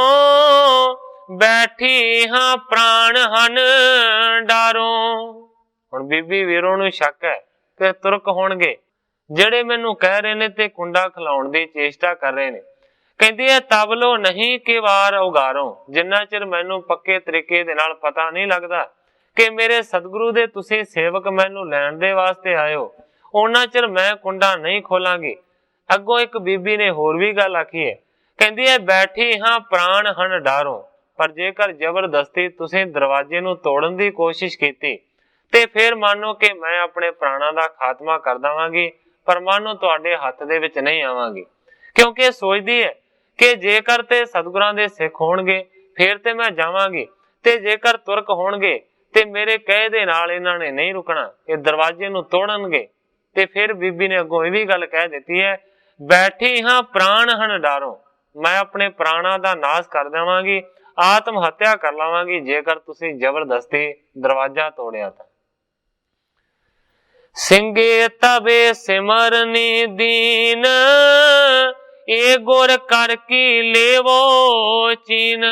बैठी हां प्राण हन डारो। हुण बीबी वीरो नूं शक है कि तुरक होणगे ਜਿਹੜੇ ਮੈਨੂੰ ਕਹਿ ਰਹੇ ਨੇ ਤੇ ਕੁੰਡਾ ਖਿਲਾਉਣ ਦੀ ਚੇਸ਼ਟਾ ਕਰ ਰਹੇ ਨੇ। ਕਹਿੰਦੀ ਹੈ ਤਬ ਲੋ ਨਹੀਂ ਕਿ ਵਾਰ ਉਗਾਰੋ, ਜਿੰਨਾ ਚਿਰ ਮੈਨੂੰ ਪੱਕੇ ਤਰੀਕੇ ਦੇ ਨਾਲ ਪਤਾ ਨਹੀਂ ਲੱਗਦਾ ਕਿ ਮੇਰੇ ਸਤਿਗੁਰੂ ਦੇ ਤੁਸੀਂ ਸੇਵਕ ਮੈਨੂੰ ਲੈਣ ਦੇ ਵਾਸਤੇ ਆਏ ਹੋ, ਉਹਨਾਂ ਚਿਰ ਮੈਂ ਕੁੰਡਾ ਨਹੀਂ ਖੋਲਾਂਗੀ। ਅੱਗੋਂ ਇੱਕ ਬੀਬੀ ਨੇ ਹੋਰ ਵੀ ਗੱਲ ਆਖੀ ਹੈ, ਕਹਿੰਦੀ ਹੈ ਬੈਠੀ ਹਾਂ ਪ੍ਰਾਣ ਹਨ ਡਾਰੋ, ਪਰ ਜੇਕਰ ਜ਼ਬਰਦਸਤੀ ਤੁਸੀਂ ਦਰਵਾਜ਼ੇ ਨੂੰ ਤੋੜਨ ਦੀ ਕੋਸ਼ਿਸ਼ ਕੀਤੀ ਤੇ ਫਿਰ ਮੰਨੋ ਕਿ ਮੈਂ ਆਪਣੇ ਪ੍ਰਾਣਾਂ ਦਾ ਖਾਤਮਾ ਕਰ ਦੇਵਾਂਗੀ, पर मानो तुहाडे हथ दे विच नहीं आवांगी। क्योंकि सोचदी है कि जेकर ते सतगुरां दे सिख होणगे फिर ते मैं जावांगी, ते जेकर तुरक होणगे ते मेरे कहे दे नाल इन्हां ने नहीं रुकना, ये दरवाजे नूं तोड़नगे। ते फिर बीबी ने अगों ये भी गल कह दित्ती है, बैठी हां प्राण हन डारो, मैं अपने प्राणां दा नाश कर देवांगी, आत्म हत्या कर लवांगी जेकर तुसीं जबरदस्ती दरवाजा तोड़िया तां। सिंगे तबे सिमरनी दीन, ए गुर कर की लेवो चीन।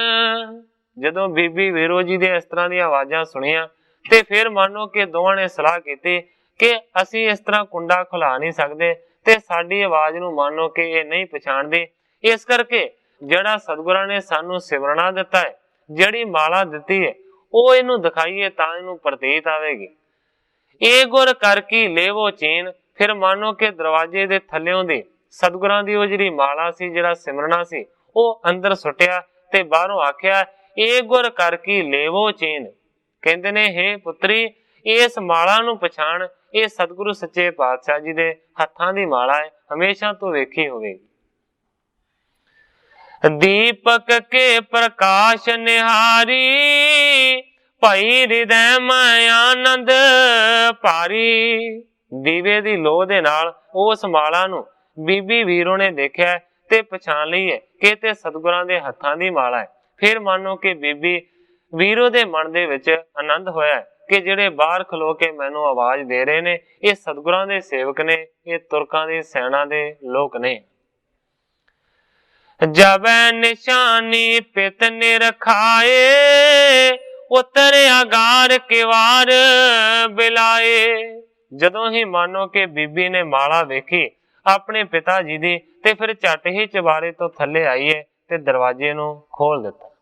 जदों बीबी वीरो जी दे इस तरह दी आवाजां सुनिया ते फिर मानो कि दोवां ने सलाह कीती कि असीं इस तरह कुंडा खुला नहीं सकदे ते साडी आवाज नूं मानो कि ये नहीं पछाणदी, इस करके जिहड़ा सतगुरां ने सानू सिमरना दिता है, जिहड़ी माला दिती है, ਉਹ ਇਹਨੂੰ ਦਿਖਾਈਏ ਤਾਂ ਇਹਨੂੰ ਪ੍ਰਤੀਤ ਆਵੇਗੀ। ਇਹ ਗੁਰ ਕਰ ਕੀ ਲੇਵੋ ਚੀਨ। ਫਿਰ ਮਾਨੋ ਕਿ ਦਰਵਾਜ਼ੇ ਦੇ ਥੱਲਿਓਂ ਦੀ ਸਤਿਗੁਰਾਂ ਦੀ ਉਹ ਜਿਹੜੀ ਮਾਲਾ ਸੀ, ਜਿਹੜਾ ਸਿਮਰਨਾ ਸੀ, ਉਹ ਅੰਦਰ ਸੁੱਟਿਆ ਤੇ ਬਾਹਰੋਂ ਆਖਿਆ ਇਹ ਗੁਰ ਕਰ ਕੀ ਲੇਵੋ ਚੀਨ। ਕਹਿੰਦੇ ਨੇ ਹੇ ਪੁੱਤਰੀ, ਇਸ ਮਾਲਾ ਨੂੰ ਪਛਾਣ, ਇਹ ਸਤਿਗੁਰੂ ਸੱਚੇ ਪਾਤਸ਼ਾਹ ਜੀ ਦੇ ਹੱਥਾਂ ਦੀ ਮਾਲਾ ਹੈ, ਹਮੇਸ਼ਾ ਤੋਂ ਵੇਖੀ ਹੋਵੇਗੀ। दीपक के प्रकाश निहारी, भाई हृदय में आनंद भारी। दीवे दी लोह दे नाल उस माला नू बीबी वीरो ने देखिया ते पछाण लई है कि ते सतगुरां दे हत्थां दी माला है। फिर मानो कि बीबी वीरो दे मन दे विच आनंद होया कि जिहड़े बाहर खलो के मैनू आवाज दे रहे ने, ये सतगुरां दे सेवक ने, ये तुरकां दी सेना दे लोक ने। जब निशानी पित निरखाए, उतर अगार किवार बिलाए। जदों ही मानो कि बीबी ने माला वेखी अपने पिता जी दी, ते फिर झट ही चबारे तो थले आई है ते दरवाजे नू खोल दिता।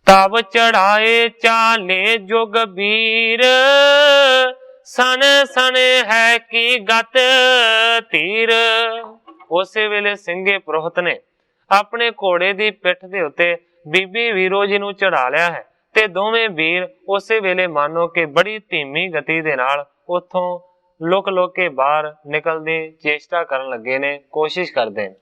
तब चढ़ाए चाले जुग बीर, सन सन है की गत तीर। उस वेले ਸਿੰਘੇ पुरोहित ने अपने घोड़े की पिठ के उत्ते बीबी वीरो जी नू चढ़ा लिया है ते दोवें वीर उस वेले मानो कि बड़ी धीमी गति दे नाल उत्थों ਲੁਕ ਲੁਕ ਕੇ ਬਾਹਰ ਨਿਕਲਣ ਦੀ ਚੇਸ਼ਟਾ ਕਰਨ ਲੱਗੇ ਨੇ, ਕੋਸ਼ਿਸ਼ ਕਰਦੇ ਨੇ।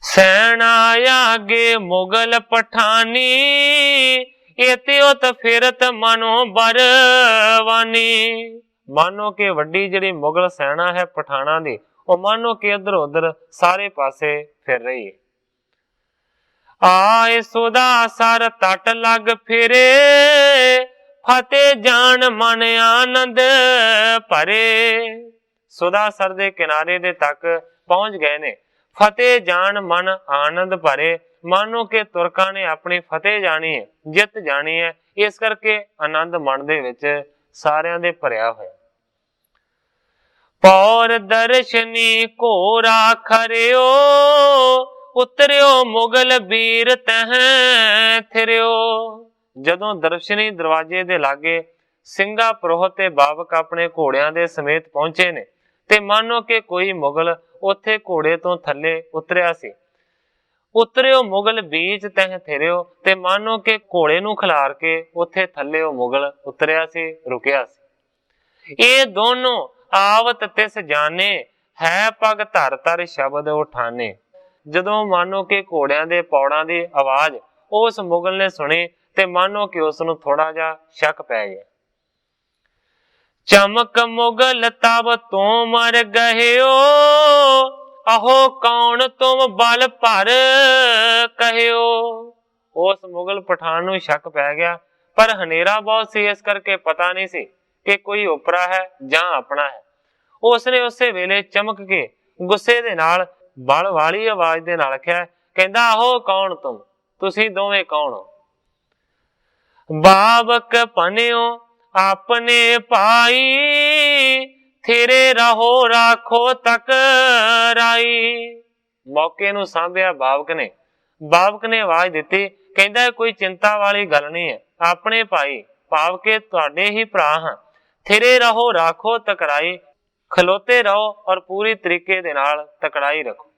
ਸੈਨਾ ਆਗੇ ਮੁਗਲ ਪਠਾਨੀ, ਇਤੇ ਉਤ ਫਿਰਤ ਮਨੋ ਬਰਵਾਨੀ। ਮਾਨੋ ਕਿ ਵੱਡੀ ਜਿਹੜੀ ਮੁਗਲ ਸੈਨਾ ਹੈ ਪਠਾਣਾ ਦੀ, ਉਹ ਮਾਨੋ ਕਿ ਇੱਧਰ ਉੱਧਰ ਸਾਰੇ ਪਾਸੇ ਫਿਰ ਰਹੀ ਹੈ। ਆਏ ਸੁਦਾ ਸਰ ਤਟ ਲੱਗ ਫਿਰੇ, ਫਤਿਹ ਜਾਣ ਮਨ ਆਨੰਦ ਭਰੇ। ਸੁਦਾ ਸਰ ਦੇ ਕਿਨਾਰੇ ਦੇ ਤੱਕ ਪਹੁੰਚ ਗਏ ਨੇ। ਫਤਿਹ ਜਾਣ ਮਨ ਆਨੰਦ ਭਰੇ, ਮਾਨੋ ਕਿ ਤੁਰਕਾਂ ਨੇ ਆਪਣੀ ਫਤਿਹ ਜਾਣੀ ਹੈ, ਜਿੱਤ ਜਾਣੀ ਹੈ, ਇਸ ਕਰਕੇ ਆਨੰਦ ਮਨ ਦੇ ਵਿੱਚ ਸਾਰਿਆਂ ਦੇ ਭਰਿਆ ਹੋਇਆ। ਪੌਰ ਦਰਸ਼ਨੀ ਘੋਰਾ ਖਰਿਓ, ਉਤਰਿਓ ਮੁਗਲ ਵੀਰ ਤਹ ਥਿਰਿਓ। ਜਦੋਂ ਦਰਸ਼ਨੀ ਦਰਵਾਜ਼ੇ ਦੇ ਲਾਗੇ ਸਿੰਘਾ ਪ੍ਰੋਹਤ ਤੇ ਬਾਬਕ ਆਪਣੇ ਘੋੜਿਆਂ ਦੇ ਸਮੇਤ ਪਹੁੰਚੇ ਨੇ, ਤੇ ਮਾਨੋ ਕਿ ਕੋਈ ਮੁਗਲ ਉੱਥੇ ਘੋੜੇ ਤੋਂ ਥੱਲੇ ਉਤਰਿਆ ਸੀ। ਉਤਰਿਓ ਮੁਗਲ ਬੀਚ ਤਹ ਥਿਰਿਓ, ਤੇ ਮਾਨੋ ਕਿ ਘੋੜੇ ਨੂੰ ਖਿਲਾਰ ਕੇ ਉੱਥੇ ਥੱਲੇ ਉਹ ਮੁਗਲ ਉਤਰਿਆ ਸੀ, ਰੁਕਿਆ ਸੀ। ਇਹ ਦੋਨੋਂ ਆਵਤ ਤਿਸ ਜਾਣੇ, ਹੈ ਪਗ ਧਰ ਧਰ ਸ਼ਬਦ ਉਠਾਨੇ। ਜਦੋਂ ਮਾਨੋ ਕਿ ਘੋੜਿਆਂ ਦੇ ਪੌੜਾਂ ਦੀ ਆਵਾਜ਼ ਉਸ ਮੁਗਲ ਨੇ ਸੁਣੀ, ਤੇ ਮਾਨੋ ਕਿ ਉਸ ਨੂੰ ਥੋੜਾ ਜਿਹਾ ਸ਼ੱਕ ਪੈ ਗਿਆ। ਚਮਕ ਮੁਗਲ ਤਬ ਤੋਂ ਮਰ ਗਹਿਓ, ਆਹੋ ਕੌਣ ਤੁਮ ਬਲ ਭਰ ਕਹਿਓ। ਉਸ ਮੁਗਲ ਪਠਾਨ ਨੂੰ ਸ਼ੱਕ ਪੈ ਗਿਆ, ਪਰ ਹਨੇਰਾ ਬਹੁਤ ਸੀ, ਇਸ ਕਰਕੇ ਪਤਾ ਨਹੀਂ ਸੀ ਕਿ ਕੋਈ ਓਪਰਾ ਹੈ ਜਾਂ ਆਪਣਾ ਹੈ। ਉਸਨੇ ਉਸੇ ਵੇਲੇ ਚਮਕ ਕੇ ਗੁੱਸੇ ਦੇ ਨਾਲ ਬਲ ਵਾਲੀ ਆਵਾਜ਼ ਦੇ ਨਾਲ ਆਖਿਆ, ਕਹਿੰਦਾ ਆਹੋ ਕੌਣ ਤੁਮ, ਤੁਸੀਂ ਦੋਵੇਂ ਕੌਣ ਹੋ। ਬਾਬਕ ਪਨਿਓ ਆਪਣੇ ਭਾਈ, ਥਿਰੇ ਰਹੋ ਰਾਖੋ ਤੱਕ ਰਾਈ। ਮੌਕੇ ਨੂੰ ਸਾਂਭਿਆ ਬਾਬਕ ਨੇ ਆਵਾਜ਼ ਦਿੱਤੀ, ਕਹਿੰਦਾ ਕੋਈ ਚਿੰਤਾ ਵਾਲੀ ਗੱਲ ਨਹੀਂ ਹੈ, ਆਪਣੇ ਭਾਈ ਭਾਵ ਕੇ ਤੁਹਾਡੇ ਹੀ ਭਰਾ ਹਾਂ। ਥਿਰੇ ਰਹੋ ਰਾਖੋ ਤਕਰਾਈ, ਖਲੋਤੇ ਰਹੋ ਔਰ ਪੂਰੀ ਤਰੀਕੇ ਦੇ ਨਾਲ ਤਕੜਾਈ ਰੱਖੋ।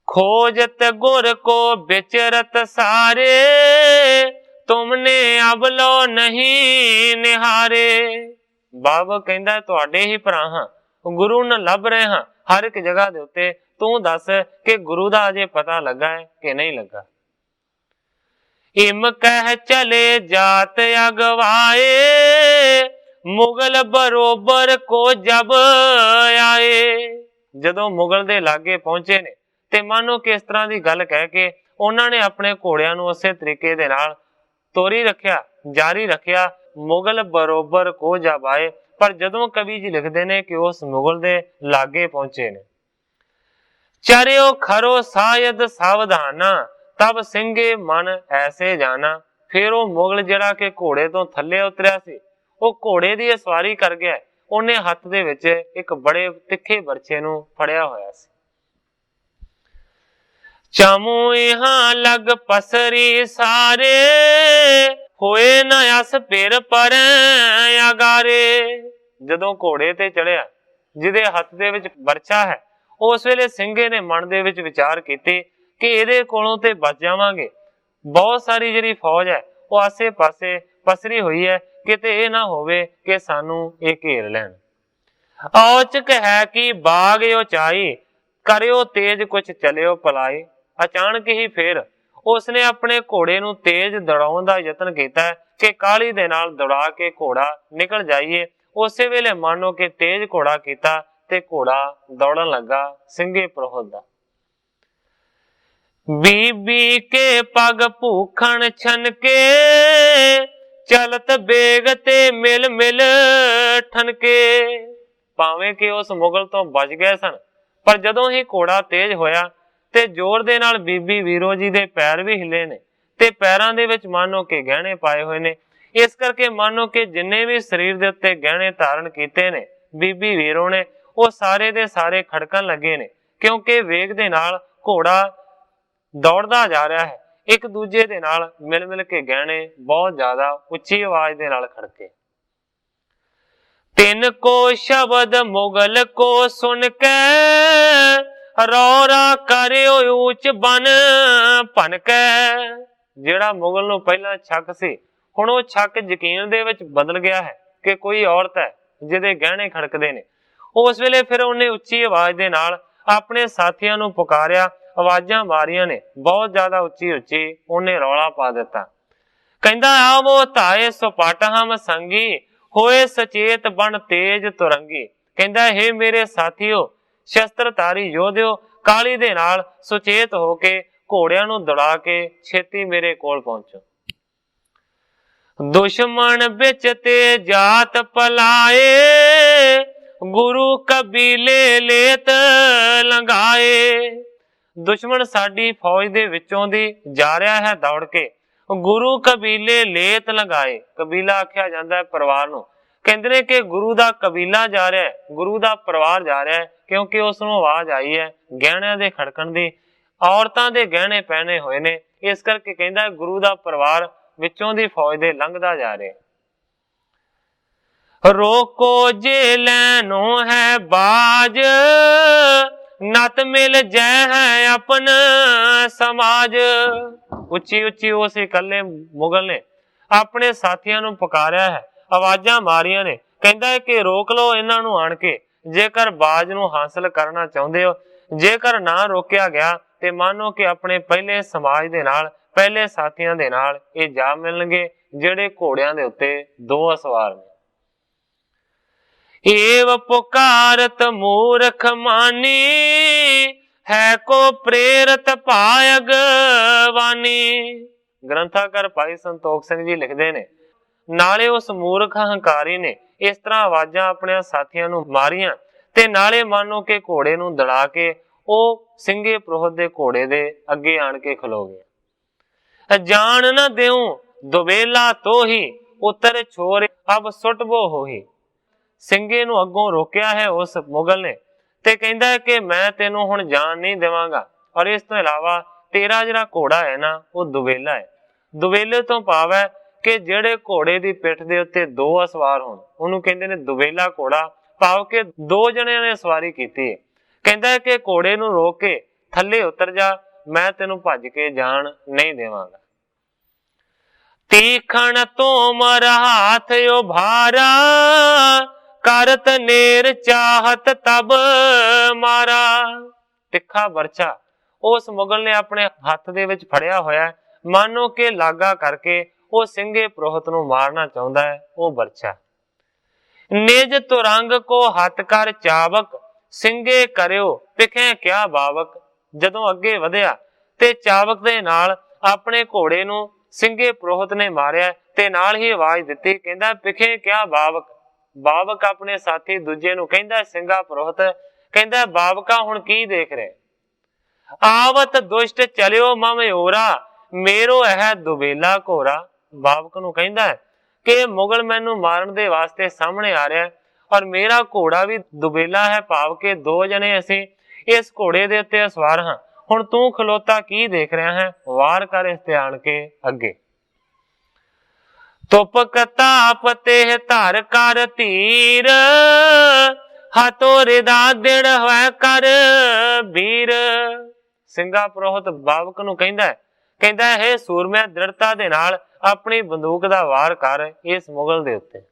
ਖੋਜਤ ਗੁਰ ਕੋ ਵਿਚਰਤ ਸਾਰੇ, ਤੁਮਨੇ ਅਬ ਲੋ ਨਹੀਂ ਨਿਹਾਰੇ। ਬਾਬਾ ਕਹਿੰਦਾ ਤੁਹਾਡੇ ਹੀ ਭਰਾ ਹਾਂ, ਗੁਰੂ ਨੂੰ ਲੱਭ ਰਹੇ ਹਾਂ ਹਰ ਇੱਕ ਜਗ੍ਹਾ ਦੇ ਉੱਤੇ, ਤੂੰ ਦੱਸ ਕਿ ਗੁਰੂ ਦਾ ਅਜੇ ਪਤਾ ਲੱਗਾ ਹੈ ਕਿ ਨਹੀਂ ਲੱਗਾ। ਇਮ ਕਹਿ ਚਲੇ ਜਾਤ ਅਗਵਾਏ, ਮੁਗਲ ਬਰੋਬਰ ਕੋ ਜਬ ਆਏ। ਜਦੋਂ ਮੁਗਲ ਦੇ ਲਾਗੇ ਪਹੁੰਚੇ ਨੇ, ਤੇ ਮਾਨੋ ਕਿ ਇਸ ਤਰ੍ਹਾਂ ਦੀ ਗੱਲ ਕਹਿ ਕੇ ਉਹਨਾਂ ਨੇ ਆਪਣੇ ਘੋੜਿਆਂ ਨੂੰ ਉਸੇ ਤਰੀਕੇ ਦੇ ਨਾਲ ਤੋਰੀ ਰੱਖਿਆ, ਜਾਰੀ ਰੱਖਿਆ। ਮੁਗਲ ਬਰੋਬਰ ਕੋ ਜਬ ਆਏ, ਪਰ ਜਦੋਂ ਕਵੀ ਜੀ ਲਿਖਦੇ ਨੇ ਕਿ ਉਸ ਮੁਗਲ ਦੇ ਲਾਗੇ ਪਹੁੰਚੇ ਨੇ। ਚਰਿਓ ਖਰੋ ਸਾਇਦ ਸਾਵਧਾਨਾ, ਤਬ ਸਿੰਘੇ ਮਨ ਐਸੇ ਜਾਣਾ। ਫਿਰ ਉਹ ਮੁਗਲ ਜਿਹੜਾ ਕਿ ਘੋੜੇ ਤੋਂ ਥੱਲੇ ਉਤਰਿਆ ਸੀ, ਉਹ ਘੋੜੇ ਦੀ ਸਵਾਰੀ ਕਰ ਗਿਆ। ਉਹਨੇ ਹੱਥ ਦੇ ਵਿੱਚ ਇੱਕ ਬੜੇ ਤਿੱਖੇ ਬਰਛੇ ਨੂੰ ਫੜਿਆ ਹੋਇਆ ਸੀ। ਚਾਮੂ ਇਹਾਂ ਲਗ ਪਸਰੀ ਸਾਰੇ, ਹੋਏ ਨਾ ਅਸ ਫਿਰ ਪਰ ਅਗਾਰੇ। ਜਦੋਂ ਘੋੜੇ ਤੇ ਚੜਿਆ ਜਿਹਦੇ ਹੱਥ ਦੇ ਵਿੱਚ ਬਰਛਾ ਹੈ, ਉਸ ਵੇਲੇ ਸਿੰਘੇ ਨੇ ਮਨ ਦੇ ਵਿੱਚ ਵਿਚਾਰ ਕੀਤੀ ਕਿ ਇਹਦੇ ਕੋਲੋਂ ਤੇ ਬਚ ਜਾਵਾਂਗੇ। ਬਹੁਤ ਸਾਰੀ ਜਿਹੜੀ ਫੌਜ ਹੈ ਉਹ ਆਸੇ ਪਾਸੇ ਪਸਰੀ ਹੋਈ ਹੈ, ਕਿਤੇ ਇਹ ਨਾ ਹੋਵੇ ਕਿ ਸਾਨੂੰ ਇਹ ਘੇਰ ਲੈਣ। ਔਚਕ ਹੈ ਕਿ ਬਾਗ ਉਚਾਈ, ਕਰਿਓ ਤੇਜ ਕੁਛ ਚਲਿਓ ਪਲਾਈ। ਅਚਾਨਕ ਹੀ ਫੇਰ ਉਸਨੇ ਆਪਣੇ ਘੋੜੇ ਨੂੰ ਤੇਜ਼ ਦੌੜਾਉਣ ਦਾ ਯਤਨ ਕੀਤਾ ਕਿ ਕਾਹਲੀ ਦੇ ਨਾਲ ਦੌੜਾ ਕੇ ਘੋੜਾ ਨਿਕਲ ਜਾਈਏ। ਉਸੇ ਵੇਲੇ ਮਾਨੋ ਕਿ ਤੇਜ਼ ਘੋੜਾ ਕੀਤਾ ਤੇ ਘੋੜਾ ਦੌੜਨ ਲੱਗਾ ਸਿੰਘੇ ਪ੍ਰੋਹਤ ਦਾ। ਬੀਬੀ ਕੇ ਪਗ ਭੂਖਣ ਛਨਕੇ, ਚਲਤ ਬੇਗ ਤੇ ਮਿਲ ਮਿਲ ਠਨਕੇ। ਭਾਵੇਂ ਕਿ ਉਸ ਮੁਗਲ ਤੋਂ ਬਚ ਗਏ ਸਨ, ਪਰ ਜਦੋਂ ਹੀ ਘੋੜਾ ਤੇਜ਼ ਹੋਇਆ ਤੇ ਜ਼ੋਰ ਦੇ ਨਾਲ ਬੀਬੀ ਵੀਰੋ ਜੀ ਦੇ ਪੈਰ ਵੀ ਹਿੱਲੇ ਨੇ, ਤੇ ਪੈਰਾਂ ਦੇ ਵਿੱਚ ਮਾਨੋ ਕਿ ਗਹਿਣੇ ਪਾਏ ਹੋਏ ਨੇ। ਇਸ ਕਰਕੇ ਮਾਨੋ ਕਿ ਜਿੰਨੇ ਵੀ ਸਰੀਰ ਦੇ ਉੱਤੇ ਗਹਿਣੇ ਧਾਰਨ ਕੀਤੇ ਨੇ ਬੀਬੀ ਵੀਰੋ ਨੇ, ਉਹ ਸਾਰੇ ਦੇ ਸਾਰੇ ਖੜਕਣ ਲੱਗੇ ਨੇ, ਕਿਉਂਕਿ ਵੇਗ ਦੇ ਨਾਲ ਘੋੜਾ ਦੌੜਦਾ ਜਾ ਰਿਹਾ ਹੈ। ਇੱਕ ਦੂਜੇ ਦੇ ਨਾਲ ਮਿਲ ਮਿਲ ਕੇ ਗਹਿਣੇ ਬਹੁਤ ਜ਼ਿਆਦਾ ਉੱਚੀ ਆਵਾਜ਼ ਦੇ ਨਾਲ ਖੜਕੇ। ਤਿੰਨ ਕੋ ਸ਼ਬਦ ਮੁਗਲ ਕੋ ਸੁਣ ਕੇ, ਰੌਰਾ ਕਰਿਓ ਉੱਚ ਬਨ ਭਨਕੈ। ਜਿਹੜਾ ਮੁਗਲ ਨੂੰ ਪਹਿਲਾਂ ਸ਼ੱਕ ਸੀ, ਹੁਣ ਉਹ ਸ਼ੱਕ ਯਕੀਨ ਦੇ ਵਿੱਚ ਬਦਲ ਗਿਆ ਹੈ। कि कोई औरत है जिहदे गहने खड़कदे ने। उस वेले फिर उन्हें उच्ची आवाज दे नाल अपने साथियां नूं पुकारिया, आवाजां मारियां ने, बहुत ज्यादा उच्ची उच्ची उन्हें रौला पा दिता। कहंदा आवो धाए सुपट हम संगी, होए सचेत बन तेज तुरंगी। कहंदा हे मेरे साथियो, शस्त्रधारी योधियो, काली दे नाल सुचेत हो के घोड़ियां नूं दौड़ा के छेती मेरे कोल पहुंचो। दुश्मन बिच ते जात पलाए, गुरु कबीले लेत लंघाए। दुश्मन साडी फौज दे विचों दी जा रहा है दौड़ के, गुरु कबीले लेत लंघाए। कबीला आख्या जांदा है परिवार नूं। कहंदे ने कि गुरु दा कबीला जा रहा है, गुरु दा परिवार जा रहा है, क्योंकि उस नूं आवाज आई है गहणियां दे खड़कण दी, औरतां दे गहणे पहने होए ने, इस करके कहंदा गुरु दा परिवार विचों दी फौज दे लंघदा जा रहा। रोको जे लैनो है बाज, नत मिल जय है अपन समाज। उच्ची उच्ची उस इकल्ले मुगल ने अपने साथियां नूं पुकारिया है, आवाजां मारियां ने। कहंदा है कि रोक लो इन्हां नूं आण के, जेकर बाज नूं हासिल करना चाहुंदे हो। जेकर ना रोकिया गया ते मानो कि अपने पहले समाज दे नाल, पहले साथियां दे नाल ये जा मिलणगे जेड़े घोड़ियां दे उत्ते दो असवार ने। एव पुकारत मूर्ख मानी, है को प्रेरत पायग वानी। ग्रंथाकार भाई संतोख सिंह जी लिखते ने, नाले उस मूर्ख हंकारी ने इस तरह आवाजां अपने साथियां नूं मारियां ते नाले मानो के घोड़े नूं दड़ा के ओ ਸਿੰਘੇ पुरोहित दे घोड़े दे अगे आण के खलो गया। जान न देऊं दुबेला तो ही, उतर छोर अब सुटबो होही। ਸਿੰਘੇ ਨੂੰ ਅੱਗੋਂ ਰੋਕਿਆ ਹੈ ਉਸ ਮੁਗਲ ਨੇ ਤੇ ਕਹਿੰਦਾ ਹੈ ਕਿ ਮੈਂ ਤੈਨੂੰ ਹੁਣ ਜਾਨ ਨਹੀਂ ਦੇਵਾਂਗਾ, ਔਰ ਇਸ ਤੋਂ ਇਲਾਵਾ ਤੇਰਾ ਜਿਹੜਾ ਘੋੜਾ ਹੈ ਨਾ ਉਹ ਦੁਬੇਲਾ ਹੈ। ਦੁਬੇਲੇ ਤੋਂ ਭਾਵ ਹੈ ਕਿ ਜਿਹੜੇ ਘੋੜੇ ਦੀ ਪਿੱਠ ਦੇ ਉੱਤੇ ਦੋ ਸਵਾਰ ਹੋਣ ਉਹਨੂੰ ਕਹਿੰਦੇ ਨੇ ਦੁਬੇਲਾ ਘੋੜਾ, ਭਾਵ ਕਿ ਦੋ ਜਣਿਆਂ ਨੇ ਸਵਾਰੀ ਕੀਤੀ ਹੈ। ਕਹਿੰਦਾ ਹੈ ਕਿ ਘੋੜੇ ਨੂੰ ਰੋਕ ਕੇ ਥੱਲੇ ਉਤਰ ਜਾ, ਮੈਂ ਤੈਨੂੰ ਭੱਜ ਕੇ ਜਾਨ ਨਹੀਂ ਦੇਵਾਂਗਾ। ਤੀਖਣ ਤੋਮਰ ਹਾਥ ਉਭਾਰਾ, करत नेर चाहत तब मारा। तिखा बरछा उस मुगल ने अपने हथ दे विच फड़िया होया, मानो के लागा करके वो ਸਿੰਘੇ पुरोहित नूं मारना चाहुंदा है वो बरछा। निज तुरंग को हथ कर चावक, ਸਿੰਘੇ करियो पिखे क्या बावक। जदों अगे वधिया ते चावक दे नाल अपने घोड़े नूं ਸਿੰਘੇ पुरोहित ने मारिया ते नाल ही आवाज दित्ती, कहंदा पिखे क्या बावक। बावक अपने साथी दूजे नूं कहंदा ਸਿੰਘਾ पुरोहित, कहंदा बावका हुण की देख रहे। आवत दुष्ट चलियो ममयोरा, मेरो है दुबेला घोरा। बावक नूं कहंदा कि मुगल मैनू मारन दे वास्ते सामने आ रहा है और मेरा घोड़ा भी दुबेला है, भाव के दो जने असीं इस घोड़े दे उत्ते सवार हां, हुण तूं खलोता की देख रहा है, वार कर इस ते आण के अगे। तुपक ताप ते धर कर तीर, हाथों रिदा दिड़ होए कर वीर। ਸਿੰਘਾ पुरोहित बावक नूं कहंदा है सूरमे दृढ़ता दे नाल अपनी बंदूक दा वार कर इस मुगल दे उत्ते।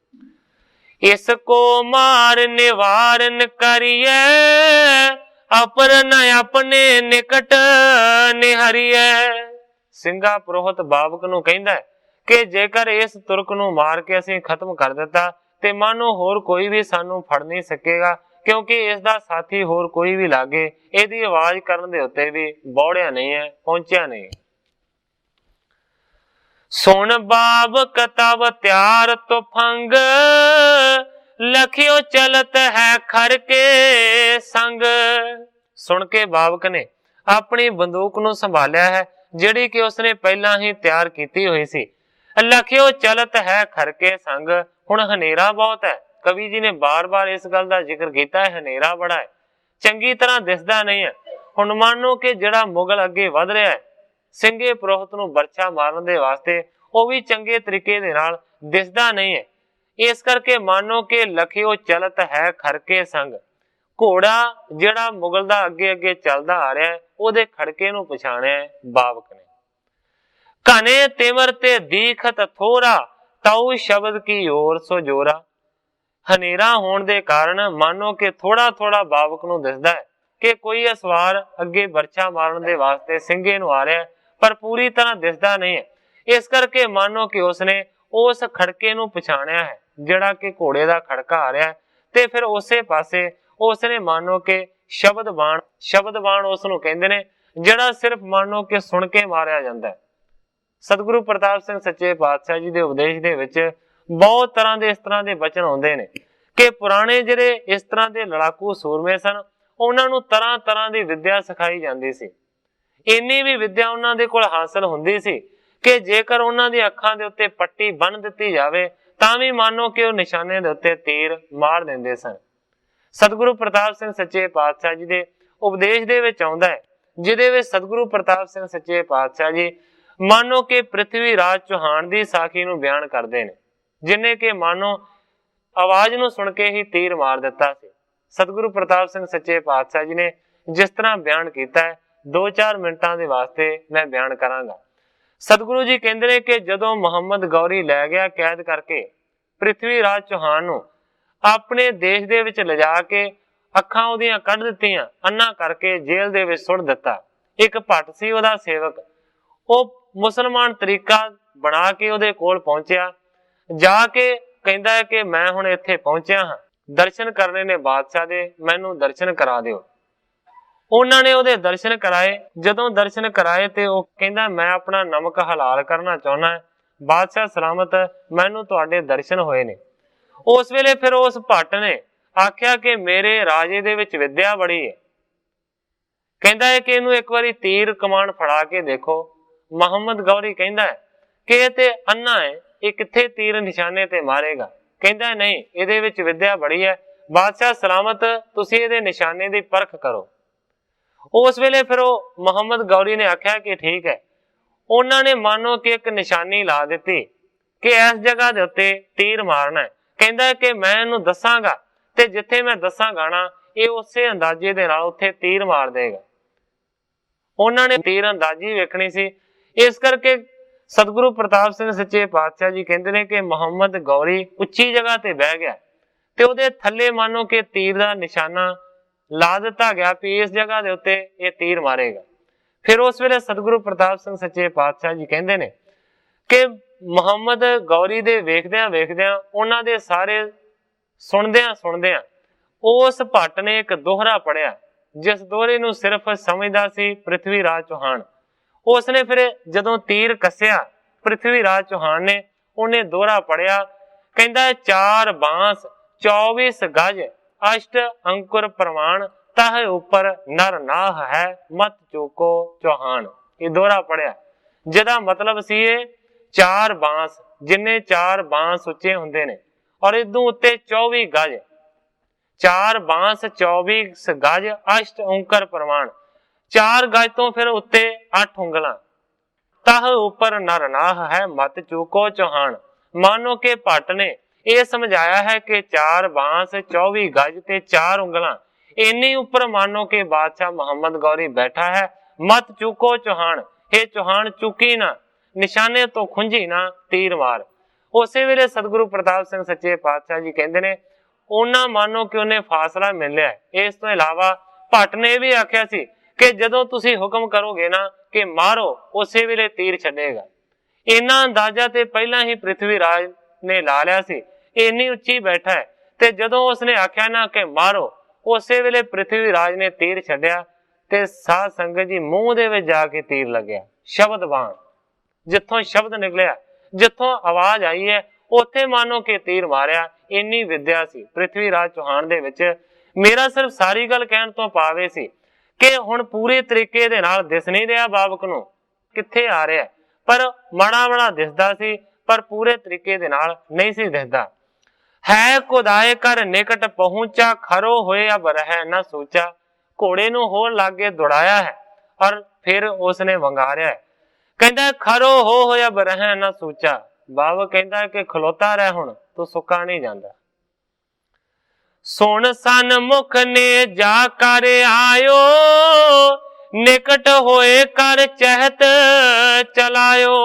इसको मार निवारण करिए, अपर न अपने निकट निहरिए। ਸਿੰਘਾ पुरोहित बावक नूं कहंदा कि जेकर इस तुर्क नूं मार के असीं खत्म कर दिता ते मानो होर कोई भी सानू फड़ नहीं सकेगा, क्योंकि इसदा साथी होर कोई भी लागे इहदी आवाज करन दे उत्ते भी बौड़िया नहीं है, पहुंचिया नहीं। सुन बावक तब त्यार तुफंग, लखियो चलत है खर के संग। सुन के बावक ने अपनी बंदूक नूं संभालिया है, जिहड़ी कि उसने पहला ही तैयार कीती हुई सी। लखियो चलत है खर के संग, हुण हनेरा बहुत है। कवि जी ने बार बार इस गल का जिक्र किया है, हनेरा बड़ा है, चंगी तरह दिसदा नहीं है। हुण मानो कि जिहड़ा मुगल अगे वध रहा है ਸਿੰਘੇ पुरोहित नूं बरछा मारन दे वास्ते, वो भी चंगे तरीके दे नाल दिसदा नहीं है। इस करके मानो कि लखियो चलत है खर के संग, घोड़ा जिहड़ा मुगल दा अगे अगे चलदा आ रहा है ਉਹਦੇ खड़के नूं पछाणिया बावक ने। घने तिमर ते दीखत थोरा, ताऊ शब्द की ओर सो जोरा। ਹਨੇਰਾ ਹੋਣ ਦੇ ਕਾਰਨ ਮਾਨੋ ਕਿ ਥੋੜਾ ਥੋੜਾ ਬਾਬਕ ਨੂੰ ਦਿਸਦਾ ਹੈ ਕਿ ਕੋਈ ਅਸਵਾਰ ਅੱਗੇ ਵਰਛਾ ਮਾਰਨ ਦੇ ਵਾਸਤੇ ਸਿੰਘੇ ਨੂੰ ਆ ਰਿਹਾ, ਪਰ ਪੂਰੀ ਤਰ੍ਹਾਂ ਦਿਸਦਾ ਨਹੀਂ ਹੈ। ਇਸ ਕਰਕੇ ਮਾਨੋ ਕਿ ਉਸਨੇ ਉਸ ਖੜਕੇ ਨੂੰ ਪਛਾਣਿਆ ਹੈ ਜਿਹੜਾ ਕਿ ਘੋੜੇ ਦਾ ਖੜਕਾ ਆ ਰਿਹਾ, ਤੇ ਫਿਰ ਉਸੇ ਪਾਸੇ ਉਸਨੇ ਮਾਨੋ ਕਿ ਸ਼ਬਦ ਬਾਣ ਉਸ ਨੂੰ ਕਹਿੰਦੇ ਨੇ, ਜਿਹੜਾ ਸਿਰਫ ਮਾਨੋ ਕਿ ਸੁਣ ਕੇ ਮਾਰਿਆ ਜਾਂਦਾ ਹੈ। ਸਤਿਗੁਰੂ ਪ੍ਰਤਾਪ ਸਿੰਘ ਸੱਚੇ ਪਾਤਸ਼ਾਹ ਜੀ ਦੇ ਉਪਦੇਸ਼ ਦੇ ਵਿੱਚ ਬਹੁਤ ਤਰ੍ਹਾਂ ਦੇ ਇਸ ਤਰ੍ਹਾਂ ਦੇ ਬਚਨ ਆਉਂਦੇ ਨੇ ਕਿ ਪੁਰਾਣੇ ਜਿਹੜੇ ਇਸ ਤਰ੍ਹਾਂ ਦੇ ਲੜਾਕੂ ਸੂਰਮੇ ਸਨ, ਉਹਨਾਂ ਨੂੰ ਤਰ੍ਹਾਂ ਤਰ੍ਹਾਂ ਦੀ ਵਿੱਦਿਆ ਸਿਖਾਈ ਜਾਂਦੀ ਸੀ। ਇੰਨੀ ਵੀ ਵਿੱਦਿਆ ਉਹਨਾਂ ਦੇ ਕੋਲ ਹਾਸਲ ਹੁੰਦੀ ਸੀ ਕਿ ਜੇਕਰ ਉਹਨਾਂ ਦੀ ਅੱਖਾਂ ਦੇ ਉੱਤੇ ਪੱਟੀ ਬੰਨ੍ਹ ਦਿੱਤੀ ਜਾਵੇ ਤਾਂ ਵੀ ਮਾਨੋ ਕਿ ਉਹ ਨਿਸ਼ਾਨੇ ਦੇ ਉੱਤੇ ਤੀਰ ਮਾਰ ਦਿੰਦੇ ਸਨ। ਸਤਿਗੁਰੂ ਪ੍ਰਤਾਪ ਸਿੰਘ ਸੱਚੇ ਪਾਤਸ਼ਾਹ ਜੀ ਦੇ ਉਪਦੇਸ਼ ਦੇ ਵਿੱਚ ਆਉਂਦਾ ਹੈ, ਜਿਹਦੇ ਵਿੱਚ ਸਤਿਗੁਰੂ ਪ੍ਰਤਾਪ ਸਿੰਘ ਸੱਚੇ ਪਾਤਸ਼ਾਹ ਜੀ ਮਾਨੋ ਕਿ ਪ੍ਰਿਥਵੀ ਰਾਜ ਚੌਹਾਨ ਦੀ ਸਾਖੀ ਨੂੰ ਬਿਆਨ ਕਰਦੇ ਨੇ, ਜਿਨੇ ਕਿ ਮਾਨੋ ਆਵਾਜ਼ ਨੂੰ ਸੁਣ ਕੇ ਹੀ ਤੀਰ ਮਾਰ ਦਿੱਤਾ ਸੀ। ਸਤਿਗੁਰੂ ਪ੍ਰਤਾਪ ਸਿੰਘ ਸੱਚੇ ਪਾਤਸ਼ਾਹ ਜੀ ਨੇ ਜਿਸ ਤਰ੍ਹਾਂ ਬਿਆਨ ਕੀਤਾ ਹੈ, 2-4 ਮਿੰਟਾਂ ਦੇ ਵਾਸਤੇ ਮੈਂ ਬਿਆਨ ਕਰਾਂਗਾ। ਸਤਿਗੁਰੂ ਜੀ ਕਹਿੰਦੇ ਨੇ ਕਿ ਜਦੋਂ ਮੁਹੰਮਦ ਗੌਰੀ ਲੈ ਗਿਆ ਕੈਦ ਕਰਕੇ ਪ੍ਰਿਥਵੀ ਰਾਜ ਚੌਹਾਨ ਨੂੰ, ਆਪਣੇ ਦੇਸ਼ ਦੇ ਵਿੱਚ ਲਿਜਾ ਕੇ ਅੱਖਾਂ ਉਹਦੀਆਂ ਕੱਢ ਦਿੱਤੀਆਂ, ਅੰਨਾ ਕਰਕੇ ਜੇਲ੍ਹ ਦੇ ਵਿੱਚ ਸੁੱਟ ਦਿੱਤਾ। ਇੱਕ ਭੱਟ ਸੀ ਉਹਦਾ ਸੇਵਕ, ਉਹ ਮੁਸਲਮਾਨ ਤਰੀਕਾ ਬਣਾ ਕੇ ਉਹਦੇ ਕੋਲ ਪਹੁੰਚਿਆ, ਜਾ ਕੇ ਕਹਿੰਦਾ ਹੈ ਕਿ ਮੈਂ ਹੁਣ ਇੱਥੇ ਪਹੁੰਚਿਆ ਹਾਂ, ਦਰਸ਼ਨ ਕਰਨੇ ਨੇ ਬਾਦਸ਼ਾਹ ਦੇ, ਮੈਨੂੰ ਦਰਸ਼ਨ ਕਰਾ ਦਿਓ। ਉਹਨਾਂ ਨੇ ਉਹਦੇ ਦਰਸ਼ਨ ਕਰਾਏ। ਜਦੋਂ ਦਰਸ਼ਨ ਕਰਾਏ ਤੇ ਉਹ ਕਹਿੰਦਾ ਮੈਂ ਆਪਣਾ ਨਮਕ ਹਲਾਲ ਕਰਨਾ ਚਾਹੁੰਦਾ, ਬਾਦਸ਼ਾਹ ਸਲਾਮਤ, ਮੈਨੂੰ ਤੁਹਾਡੇ ਦਰਸ਼ਨ ਹੋਏ ਨੇ। ਉਸ ਵੇਲੇ ਫਿਰ ਉਸ ਭੱਟ ਨੇ ਆਖਿਆ ਕਿ ਮੇਰੇ ਰਾਜੇ ਦੇ ਵਿੱਚ ਵਿੱਦਿਆ ਬੜੀ ਹੈ, ਕਹਿੰਦਾ ਹੈ ਕਿ ਇਹਨੂੰ ਇੱਕ ਵਾਰੀ ਤੀਰ ਕਮਾਨ ਫੜਾ ਕੇ ਦੇਖੋ। ਮੁਹੰਮਦ ਗੌਰੀ ਕਹਿੰਦਾ ਹੈ ਕਿ ਇਹ ਤੇ ਅੰਨਾ ਹੈ, ਇਹ ਕਿੱਥੇ ਤੀਰ ਨਿਸ਼ਾਨੇ ਤੇ ਮਾਰੇਗਾ। ਕਹਿੰਦਾ ਨਹੀਂ, ਇਹਦੇ ਵਿੱਚ ਵਿੱਦਿਆ ਬੜੀ ਹੈ, ਬਾਦਸ਼ਾਹ ਸਲਾਮਤ, ਤੁਸੀਂ ਇਹਦੇ ਨਿਸ਼ਾਨੇ ਦੀ ਪਰਖ ਕਰੋ। ਉਸ ਵੇਲੇ ਫਿਰ ਉਹ ਮੁਹੰਮਦ ਗੌਰੀ ਨੇ ਆਖਿਆ ਕਿ ਠੀਕ ਹੈ। ਉਹਨਾਂ ਨੇ ਮਾਨੋ ਕਿ ਇੱਕ ਨਿਸ਼ਾਨੀ ਲਾ ਦਿੱਤੀ ਕਿ ਇਸ ਜਗ੍ਹਾ ਦੇ ਉੱਤੇ ਤੀਰ ਮਾਰਨਾ ਹੈ। ਕਹਿੰਦਾ ਕਿ ਮੈਂ ਇਹਨੂੰ ਦੱਸਾਂਗਾ ਤੇ ਜਿੱਥੇ ਮੈਂ ਦੱਸਾਂਗਾ ਨਾ, ਇਹ ਉਸੇ ਅੰਦਾਜ਼ੇ ਦੇ ਨਾਲ ਉੱਥੇ ਤੀਰ ਮਾਰ ਦੇਗਾ। ਉਹਨਾਂ ਨੇ ਤੀਰ ਅੰਦਾਜ਼ੀ ਵੇਖਣੀ ਸੀ। ਇਸ ਕਰਕੇ ਸਤਿਗੁਰੂ ਪ੍ਰਤਾਪ ਸਿੰਘ ਸੱਚੇ ਪਾਤਸ਼ਾਹ ਜੀ ਕਹਿੰਦੇ ਨੇ ਕਿ ਮੁਹੰਮਦ ਗੌਰੀ ਉੱਚੀ ਜਗ੍ਹਾ ਤੇ ਬਹਿ ਗਿਆ ਤੇ ਉਹਦੇ ਥੱਲੇ ਮਾਨੋ ਕਿ ਤੀਰ ਦਾ ਨਿਸ਼ਾਨਾ ਲਾ ਦਿੱਤਾ ਗਿਆ ਵੀ ਇਸ ਜਗ੍ਹਾ ਦੇ ਉੱਤੇ ਇਹ ਤੀਰ ਮਾਰੇਗਾ। ਫਿਰ ਉਸ ਵੇਲੇ ਸਤਿਗੁਰੂ ਪ੍ਰਤਾਪ ਸਿੰਘ ਸੱਚੇ ਪਾਤਸ਼ਾਹ ਜੀ ਕਹਿੰਦੇ ਨੇ ਕਿ ਮੁਹੰਮਦ ਗੌਰੀ ਦੇ ਵੇਖਦਿਆਂ ਵੇਖਦਿਆਂ, ਉਹਨਾਂ ਦੇ ਸਾਰੇ ਸੁਣਦਿਆਂ ਉਸ ਭੱਟ ਨੇ ਇੱਕ ਦੋਹਰਾ ਪੜਿਆ, ਜਿਸ ਦੋਹਰੇ ਨੂੰ ਸਿਰਫ ਸਮਝਦਾ ਸੀ ਪ੍ਰਿਥਵੀ ਰਾਜ ਚੌਹਾਨ। ਉਸਨੇ ਫਿਰ ਜਦੋਂ ਤੀਰ ਕੱਸਿਆ ਪ੍ਰਿਥਵੀ ਰਾਜ ਚੌਹਾਨ ਨੇ, ਉਹਨੇ ਦੋਹਰਾ ਪੜਿਆ, ਕਹਿੰਦਾ 4 ਬਾਂਸ 24 ਗਜ ਅਸ਼ਟ ਅੰकुर ਪ੍ਰਮਾਣ, ਤਾਹ ਉੱਪਰ ਨਰ ਨਾਹ ਹੈ, ਮਤ ਚੂਕੋ ਚੌਹਾਨ। ਇਹ ਦੋਹਰਾ ਪੜਿਆ, ਜਿਹਦਾ ਮਤਲਬ ਸੀ ਇਹ 4 ਬਾਂਸ, ਜਿੰਨੇ 4 ਬਾਂਸ ਉੱਚੇ ਹੁੰਦੇ ਨੇ, ਔਰ ਇਦੋਂ ਉੱਤੇ 24 ਗਜ, 4 ਬਾਂਸ 24 ਗਜ ਅਸ਼ਟ ਅੰकुर ਪ੍ਰਮਾਣ, 4 ਗਜ ਤੋਂ ਫਿਰ ਉੱਤੇ 8 ਉਂਗਲਾਂ, ਤਾਹ ਉੱਪਰ ਨਰ ਨਾਹ ਹੈ, ਮਤ ਚੂਕੋ ਚੌਹਾਨ। ਮਾਨੋ ਕਿ ਭੱਟ ਨੇ ਇਹ ਸਮਝਾਇਆ ਹੈ ਕਿ 4 ਬਾਂਸ 24 ਗਜ ਤੇ 4 ਉਂਗਲਾਂ, ਇੰਨੀ ਉੱਪਰ ਮਾਨੋ ਕਿ ਬਾਦਸ਼ਾਹ ਮੁਹੰਮਦ ਗੌਰੀ ਬੈਠਾ ਹੈ। ਮਤ ਚੂਕੋ ਚੌਹਾਨ, ਇਹ ਚੌਹਾਨ ਚੁੱਕੀ ਨਾ, ਨਿਸ਼ਾਨੇ ਤੋਂ ਖੁੰਝੀ ਨਾ, ਤੀਰ ਮਾਰ। ਉਸੇ ਵੇਲੇ ਸਤਿਗੁਰੂ ਪ੍ਰਤਾਪ ਸਿੰਘ ਸੱਚੇ ਪਾਤਸ਼ਾਹ ਜੀ ਕਹਿੰਦੇ ਨੇ ਉਹਨਾਂ ਮਾਨੋ ਕਿ ਉਹਨੇ ਫਾਸਲਾ ਮਿਲ ਲਿਆ। ਇਸ ਤੋਂ ਇਲਾਵਾ ਭੱਟ ਨੇ ਇਹ ਵੀ ਆਖਿਆ ਸੀ ਕਿ ਜਦੋਂ ਤੁਸੀਂ ਹੁਕਮ ਕਰੋਗੇ ਨਾ ਕਿ ਮਾਰੋ, ਉਸੇ ਵੇਲੇ ਤੀਰ ਛੱਡੇਗਾ। ਇੰਨਾ ਅੰਦਾਜ਼ਾ ਤੇ ਪਹਿਲਾਂ ਹੀ ਪ੍ਰਿਥਵੀ ਰਾਜ ਨੇ ਲਾ ਲਿਆ ਸੀ, ਇੰਨੀ ਉੱਚੀ ਬੈਠਾ ਹੈ। ਤੇ ਜਦੋਂ ਉਸਨੇ ਆਖਿਆ ਨਾ ਕਿ ਮਾਰੋ, ਉਸੇ ਵੇਲੇ ਪ੍ਰਿਥਵੀ ਰਾਜ ਨੇ ਤੀਰ ਛੱਡਿਆ ਤੇ ਸਾਧ ਸੰਗਤ ਜੀ ਮੂੰਹ ਦੇ ਵਿੱਚ ਜਾ ਕੇ ਤੀਰ ਲੱਗਿਆ। ਸ਼ਬਦ ਬਾਣ, ਜਿੱਥੋਂ ਸ਼ਬਦ ਨਿਕਲਿਆ, ਜਿੱਥੋਂ ਆਵਾਜ਼ ਆਈ ਹੈ, ਉੱਥੇ ਮਾਨੋ ਕਿ ਤੀਰ ਮਾਰਿਆ। ਇੰਨੀ ਵਿਦਿਆ ਸੀ ਪ੍ਰਿਥਵੀ ਰਾਜ ਚੌਹਾਨ ਦੇ ਵਿੱਚ। ਮੇਰਾ ਸਿਰਫ ਸਾਰੀ ਗੱਲ ਕਹਿਣ ਤੋਂ ਭਾਵ ਸੀ ਕਿ ਹੁਣ ਪੂਰੇ ਤਰੀਕੇ ਦੇ ਨਾਲ ਦਿਸ ਨਹੀਂ ਰਿਹਾ ਬਾਬਕ ਨੂੰ ਕਿੱਥੇ ਆ ਰਿਹਾ, ਪਰ ਮਾੜਾ ਮਾੜਾ ਦਿਸਦਾ ਸੀ, ਪਰ ਪੂਰੇ ਤਰੀਕੇ ਦੇ ਨਾਲ ਨਹੀਂ ਸੀ ਦਿਸਦਾ। ਹੈ ਖੁਦਾਏ ਕਰ ਨਿਕਟ ਪਹੁੰਚਾ, ਖਰੋ ਹੋਏ ਅਬ ਰਹਿ ਨਾ ਸੋਚਾ। ਘੋੜੇ ਨੂੰ ਹੋਰ ਲਾਗੇ ਦੌੜਾਇਆ ਹੈ ਔਰ ਫਿਰ ਉਸਨੇ ਵੰਗਾਰਿਆ ਹੈ। ਕਹਿੰਦਾ ਖਰੋ ਹੋ ਹੋਇਆ ਅਬ ਰਹਿ ਨਾ ਸੋਚਾ। ਬਾਬਕ ਕਹਿੰਦਾ ਕਿ ਖਲੋਤਾ ਰਹਿ, ਹੁਣ ਤੂੰ ਸੁੱਕਾ ਨਹੀਂ ਜਾਂਦਾ। ਸੁਣ ਸਨ ਮੁਖ ਨੇ ਜਾ ਕਰ ਆਇਓ, ਨਿਕਟ ਹੋਏ ਕਰ ਚਹਿਤ ਚਲਾਇਓ।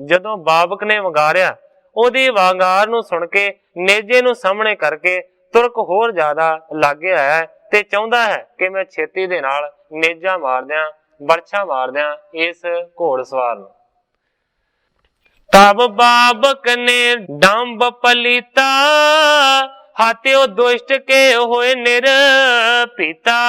ਜਦੋਂ ਬਾਬਕ ਨੇ ਵੰਗਾਰਿਆ, ਉਹਦੀ ਵਾਂਗਾਰ ਨੂੰ सुन के नेजे ਨੂੰ ਸਾਹਮਣੇ करके तुरक होर ज्यादा लागे आया है ते चाहुंदा है कि मैं छेती दे नाल नेजा मार दियां, बरछा मार दियां इस घोड़सवार नूं। तब बाबक ने डंब पलीता, हाथियों दुष्ट के होए निरपीता।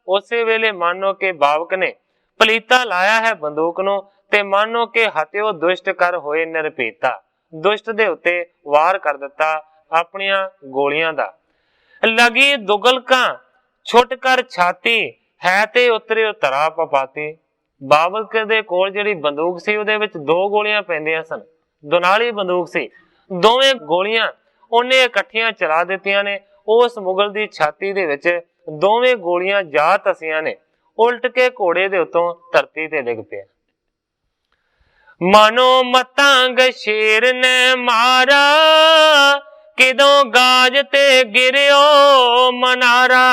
उस वेले मानो के बाबक ने पलीता लाया है बंदूक नूं ते मानो के हाथियों दुष्ट कर होए निरपीता, दुष्ट दे उत्ते वार कर दिता अपनियां गोलियां दा। लगी दुगलकां छुट कर छाती, है ते उतरे तरा पपाती। बाबक दे कोल जिहड़ी बंदूक सी उहदे विच 2 गोलियां पैंदियां सन, दुनाली बंदूक सी। दोवें गोलियां ਉਹਨੇ इकट्ठियां चला दित्तियां ने। उस मुगल दी छाती दे विच दोवें गोलियां जा तसियां ने, उल्ट के घोड़े दे उत्तों धरती ते डिग पिया। मानो मतंग शेर ने मारा, किदों गाज ते गिरियो मनारा।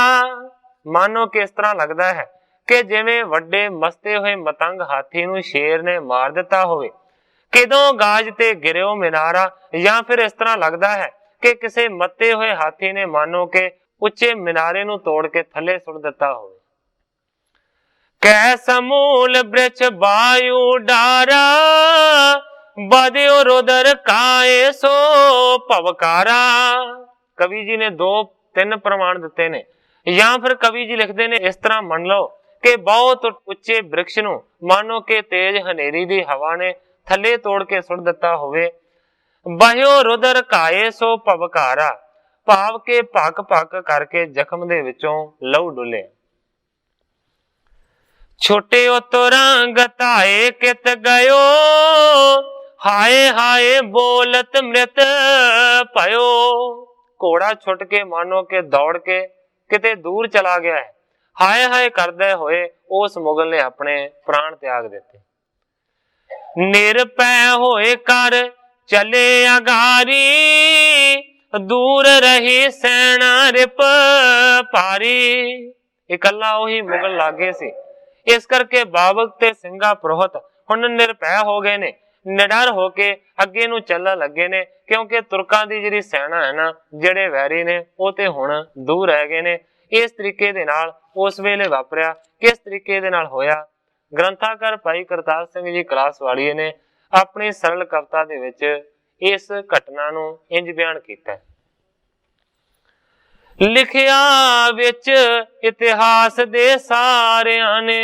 मानो कि इस तरह लगदा है कि जिवें वड्डे मस्ते हुए मतंग हाथी नूं शेर ने मार दिता होवे, किदों गाज ते गिरियो मीनारा। या फिर इस तरह लगदा है कि किसी मत्ते हुए हाथी ने मानो के उच्चे मीनारे नूं तोड़ के थले सुट दिता होवे। कै समूल वृक्ष वायु डारा, बदियो रुदर काए सो भवकारा। कवि जी ने 2-3 प्रमाण दिते ने। या फिर कवि जी लिखते ने इस तरह मन लो कि बहुत उच्चे वृक्ष नूं मानो के तेज हनेरी दी हवा ने थले तोड़ के सुट दिता होवे। बहियो रुदर काए सो भवकारा, भाव के भक भक करके जख्म दे विचों लहू डुले। छोटे उतरंग ताए कित गयो, हाय हाय बोलत मृत भयो। घोड़ा छुट के मानो के दौड़ के किते दूर चला गया है। हाय हाय करदे होए उस मुगल ने अपने प्राण त्याग दिते। निरपै होए कर चले अगारी, दूर रही सैना रिप पारी। इकल्ला वही मुगल लागे सी, इस करके बाबक ते ਸਿੰਘਾ पुरोहित हुण निरभै हो गए ने, निडर होके अगे नूं चलण लगे ने। क्योंकि तुरकां दी जिहड़ी सैना है ना, जिहड़े वैरी ने वो ते हुण दूर रह गए ने। इस तरीके दे नाल उस वेले वापरिया, किस तरीके दे नाल होया, ग्रंथाकार भाई करतार सिंह जी कलासवाड़ीए ने अपनी सरल कविता दे विच इस घटना नूं इंज बयान कीता। लिखिया विच इतिहास दे सारियां ने,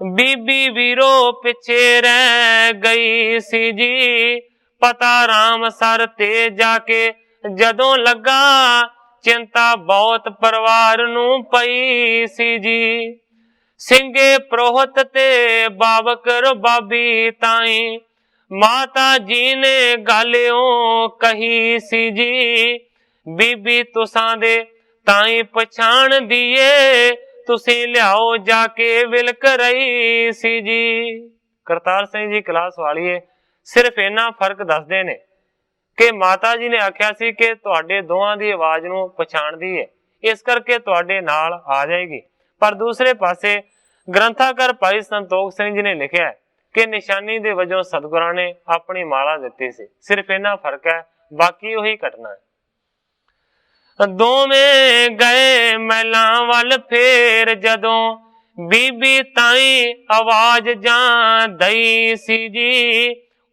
बीबी वीरो पिछे रह गई सी जी। पता राम सर ते जाके जदों लगा, चिंता बहुत परिवार नूं पई सी जी। ਸਿੰਘੇ पुरोहित ते बाबक रबाबी ताई, माता जी ने गालियों कही सी जी। बीबी तुसां दे ताई पछाण दिए, तुसी लियाओ जाके विलक रही सी जी। करतार सिंह जी कलासवाड़ीए सिर्फ इन्ना फर्क दसदे ने कि माता जी ने आख्या सी कि तुहाडे दोहां दी आवाज नूं पछाणदी है, इस करके तुहाडे नाल आ जाएगी। पर दूसरे पासे ग्रंथाकार भाई संतोख सिंह जी ने लिखिया है कि निशानी दे वजों सतगुरां ने अपनी माला दित्ती सी। सिर्फ इन्ना फर्क है, बाकी वही घटना है। दोवें गए महलां वल फेर जदों, बीबी ताई आवाज जां दई सी जी।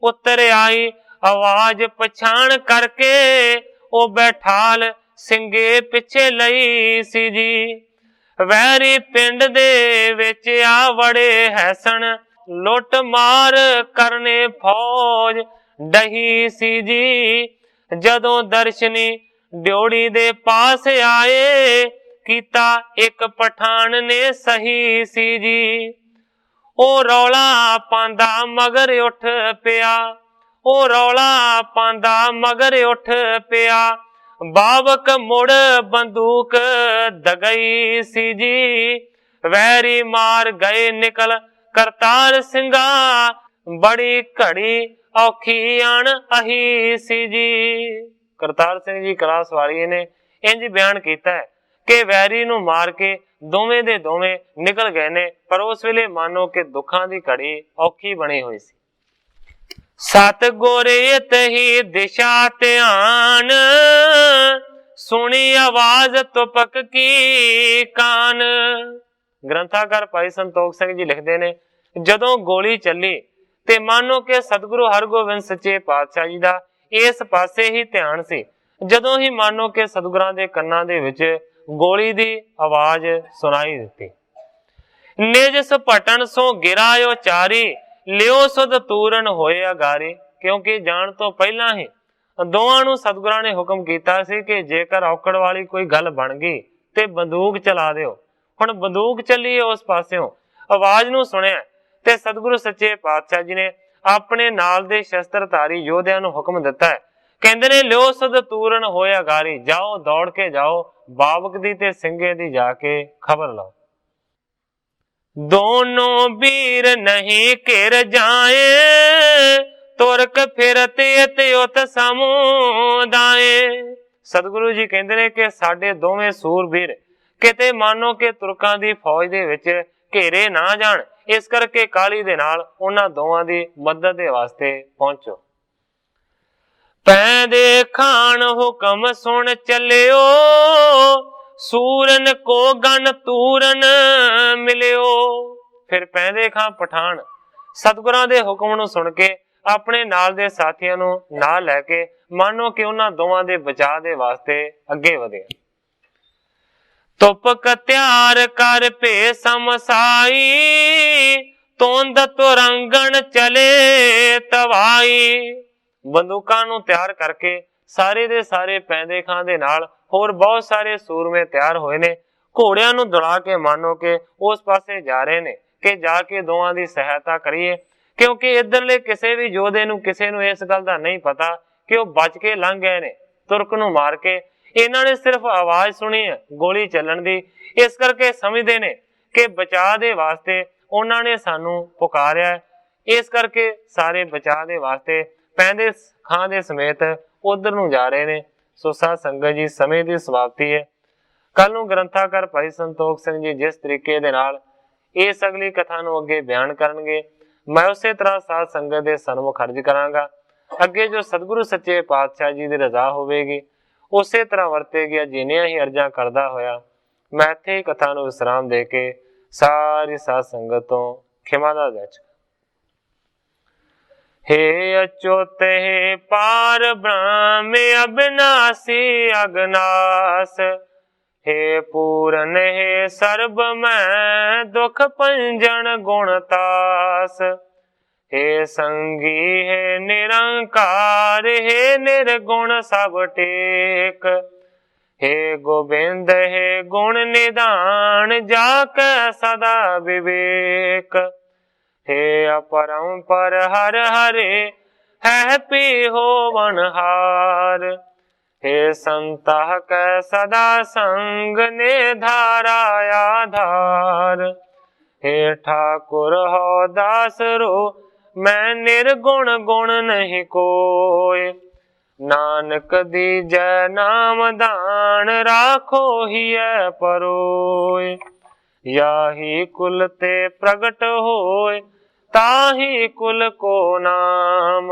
उतर आई आवाज पछाण करके, ओ बैठाल ਸਿੰਘੇ पिछे लई सी जी। वैरी पिंड दे विच आ वड़े हैसन, लुट मार करने फौज डही सी जी। जदों दर्शनी ड्योड़ी दे पास आए, कीता एक पठान ने सही सी जी। ओ रौला पांदा मगर उठ पिया, ओ रौला पांदा मगर उठ पिया। बाबक मुड़ बंदूक दगई सी जी। वैरी मार गए निकल करतार सिंघा, बड़ी घड़ी औखी आन अही सी जी। करतार सिंह जी कलासवाड़ीए ने इंज बयान किया है कि वैरी नूं मार के दोवें दे दोवें निकल गए ने, पर उस वेले मानो कि दुखां दी घड़ी औखी बनी हुई सी। सतगुर तही दिशा ध्यान, सुनी आवाज तुपक की कान। ग्रंथाकार भाई संतोख सिंह जी लिखते ने, जदों गोली चली ते मानो कि सतगुरु हरगोबिंद सच्चे पातशाह जी दा इस पासे ही ध्यान सी। जदों ही मानो कि सतगुरां दे कन्नां दे विच गोली दी आवाज सुनाई दित्ती। निज सपटन सो गिरायो चारी, लियो सुध तूरन होए अगारी। क्योंकि जान तो पहला ही दोवां नूं सतगुरां ने हुक्म कीता सी कि जेकर औकड़ वाली कोई गल बन गई ते बंदूक चला दिओ। हुण बंदूक चली उस पासियों, आवाज नूं सुनिया ते सतगुरु सच्चे पातशाह जी ने अपने नाल दे शस्त्रधारी योधियां नूं हुक्म दिता है। कहंदे ने लियो सुध तूरन होए अगारी, जाओ दौड़ के जाओ बाबक दी ते सिंगे दी जाके खबर लाओ। दोनों वीर नहीं घिर जाए, तुरक फिरते उत समुदाए। सतगुरु जी कहते ने कि साडे दोवें सूरबीर किते मानो कि तुरकां दी फौज दे विच घेरे ना जाण, इस करके काली दे नाल उन्हां दोवां दी मदद दे वास्ते पहुंचो। पैंदे खान हुक्म सुन चलियो, सूरन को गन तूरन मिलियो। फिर पैंदे खां पठान सतगुरां दे हुक्म नूं सुन के अपने नाल दे साथियां नूं नाल लैके मानो कि उन्हां दोवां दे बचाव दे वास्ते अगे वधे। तुपक त्यार कर भे समसाई, तोंद तुरंगन चले तवाई। बंदूकां नूं त्यार करके सारे दे सारे पैंदे खां दे नाल होर बहुत सारे सूरमे तैयार होए ने, घोड़ियां नूं दौड़ा के मानो के उस पासे जा रहे ने कि जाके दोवां दी सहायता करिए। क्योंकि इधरले किसी भी योधे नूं किसी नूं इस गल दा नहीं पता कि वह बच के लंघ गए ने तुरक नूं मार के। इन्हां ने सिर्फ आवाज सुनी है गोली चलन दी, इस करके समझदे ने कि बचाव दे वास्ते उन्हां ने सानू पुकारिया है। इस करके सारे बचाव दे वास्ते पैंदे खां दे समेत उधर नूं जा रहे ने। सो साध संगत जी, समय की समाप्ति है। कल नूं ग्रंथाकार भाई संतोख सिंह जी जिस तरीके दे नाल इस अगली कथा नूं अगे बयान करनगे, मैं उसे तरह साध संगत दे सन्मुख अर्ज करांगा। अगे जो सतगुरु सच्चे पातशाह जी की रजा होवेगी उसे तरह वरतेगी। जिन्नियां ही अर्जा करदा होया मैं इत्थे ही कथा नूं विश्राम दे के सारी साध संगत तो खिमा दा याचक। हे अच्युत हे पार ब्रह्म अविनाशी अगनास, हे पूरन हे सर्ब मैं दुख पंजन गुणतास। हे संगी हे निरंकार, हे निर्गुण सब टेक। हे गोबिंद हे गुण निदान, जाके सदा विवेक। हे अपरंपर हर हरे, है पी होवनहार। हे संता कै सदा संग, ने धारा आधार। हे ठाकुर हो दास रो, मैं निर्गुण गुण नहीं कोय। नानक दीजै नाम दान, राखो हिय परोय। याही कुल ते प्रगट होय, ताही कुल को नाम।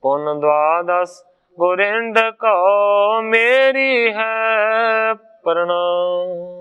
पुन द्वादश गोरिंद को मेरी है प्रणाम।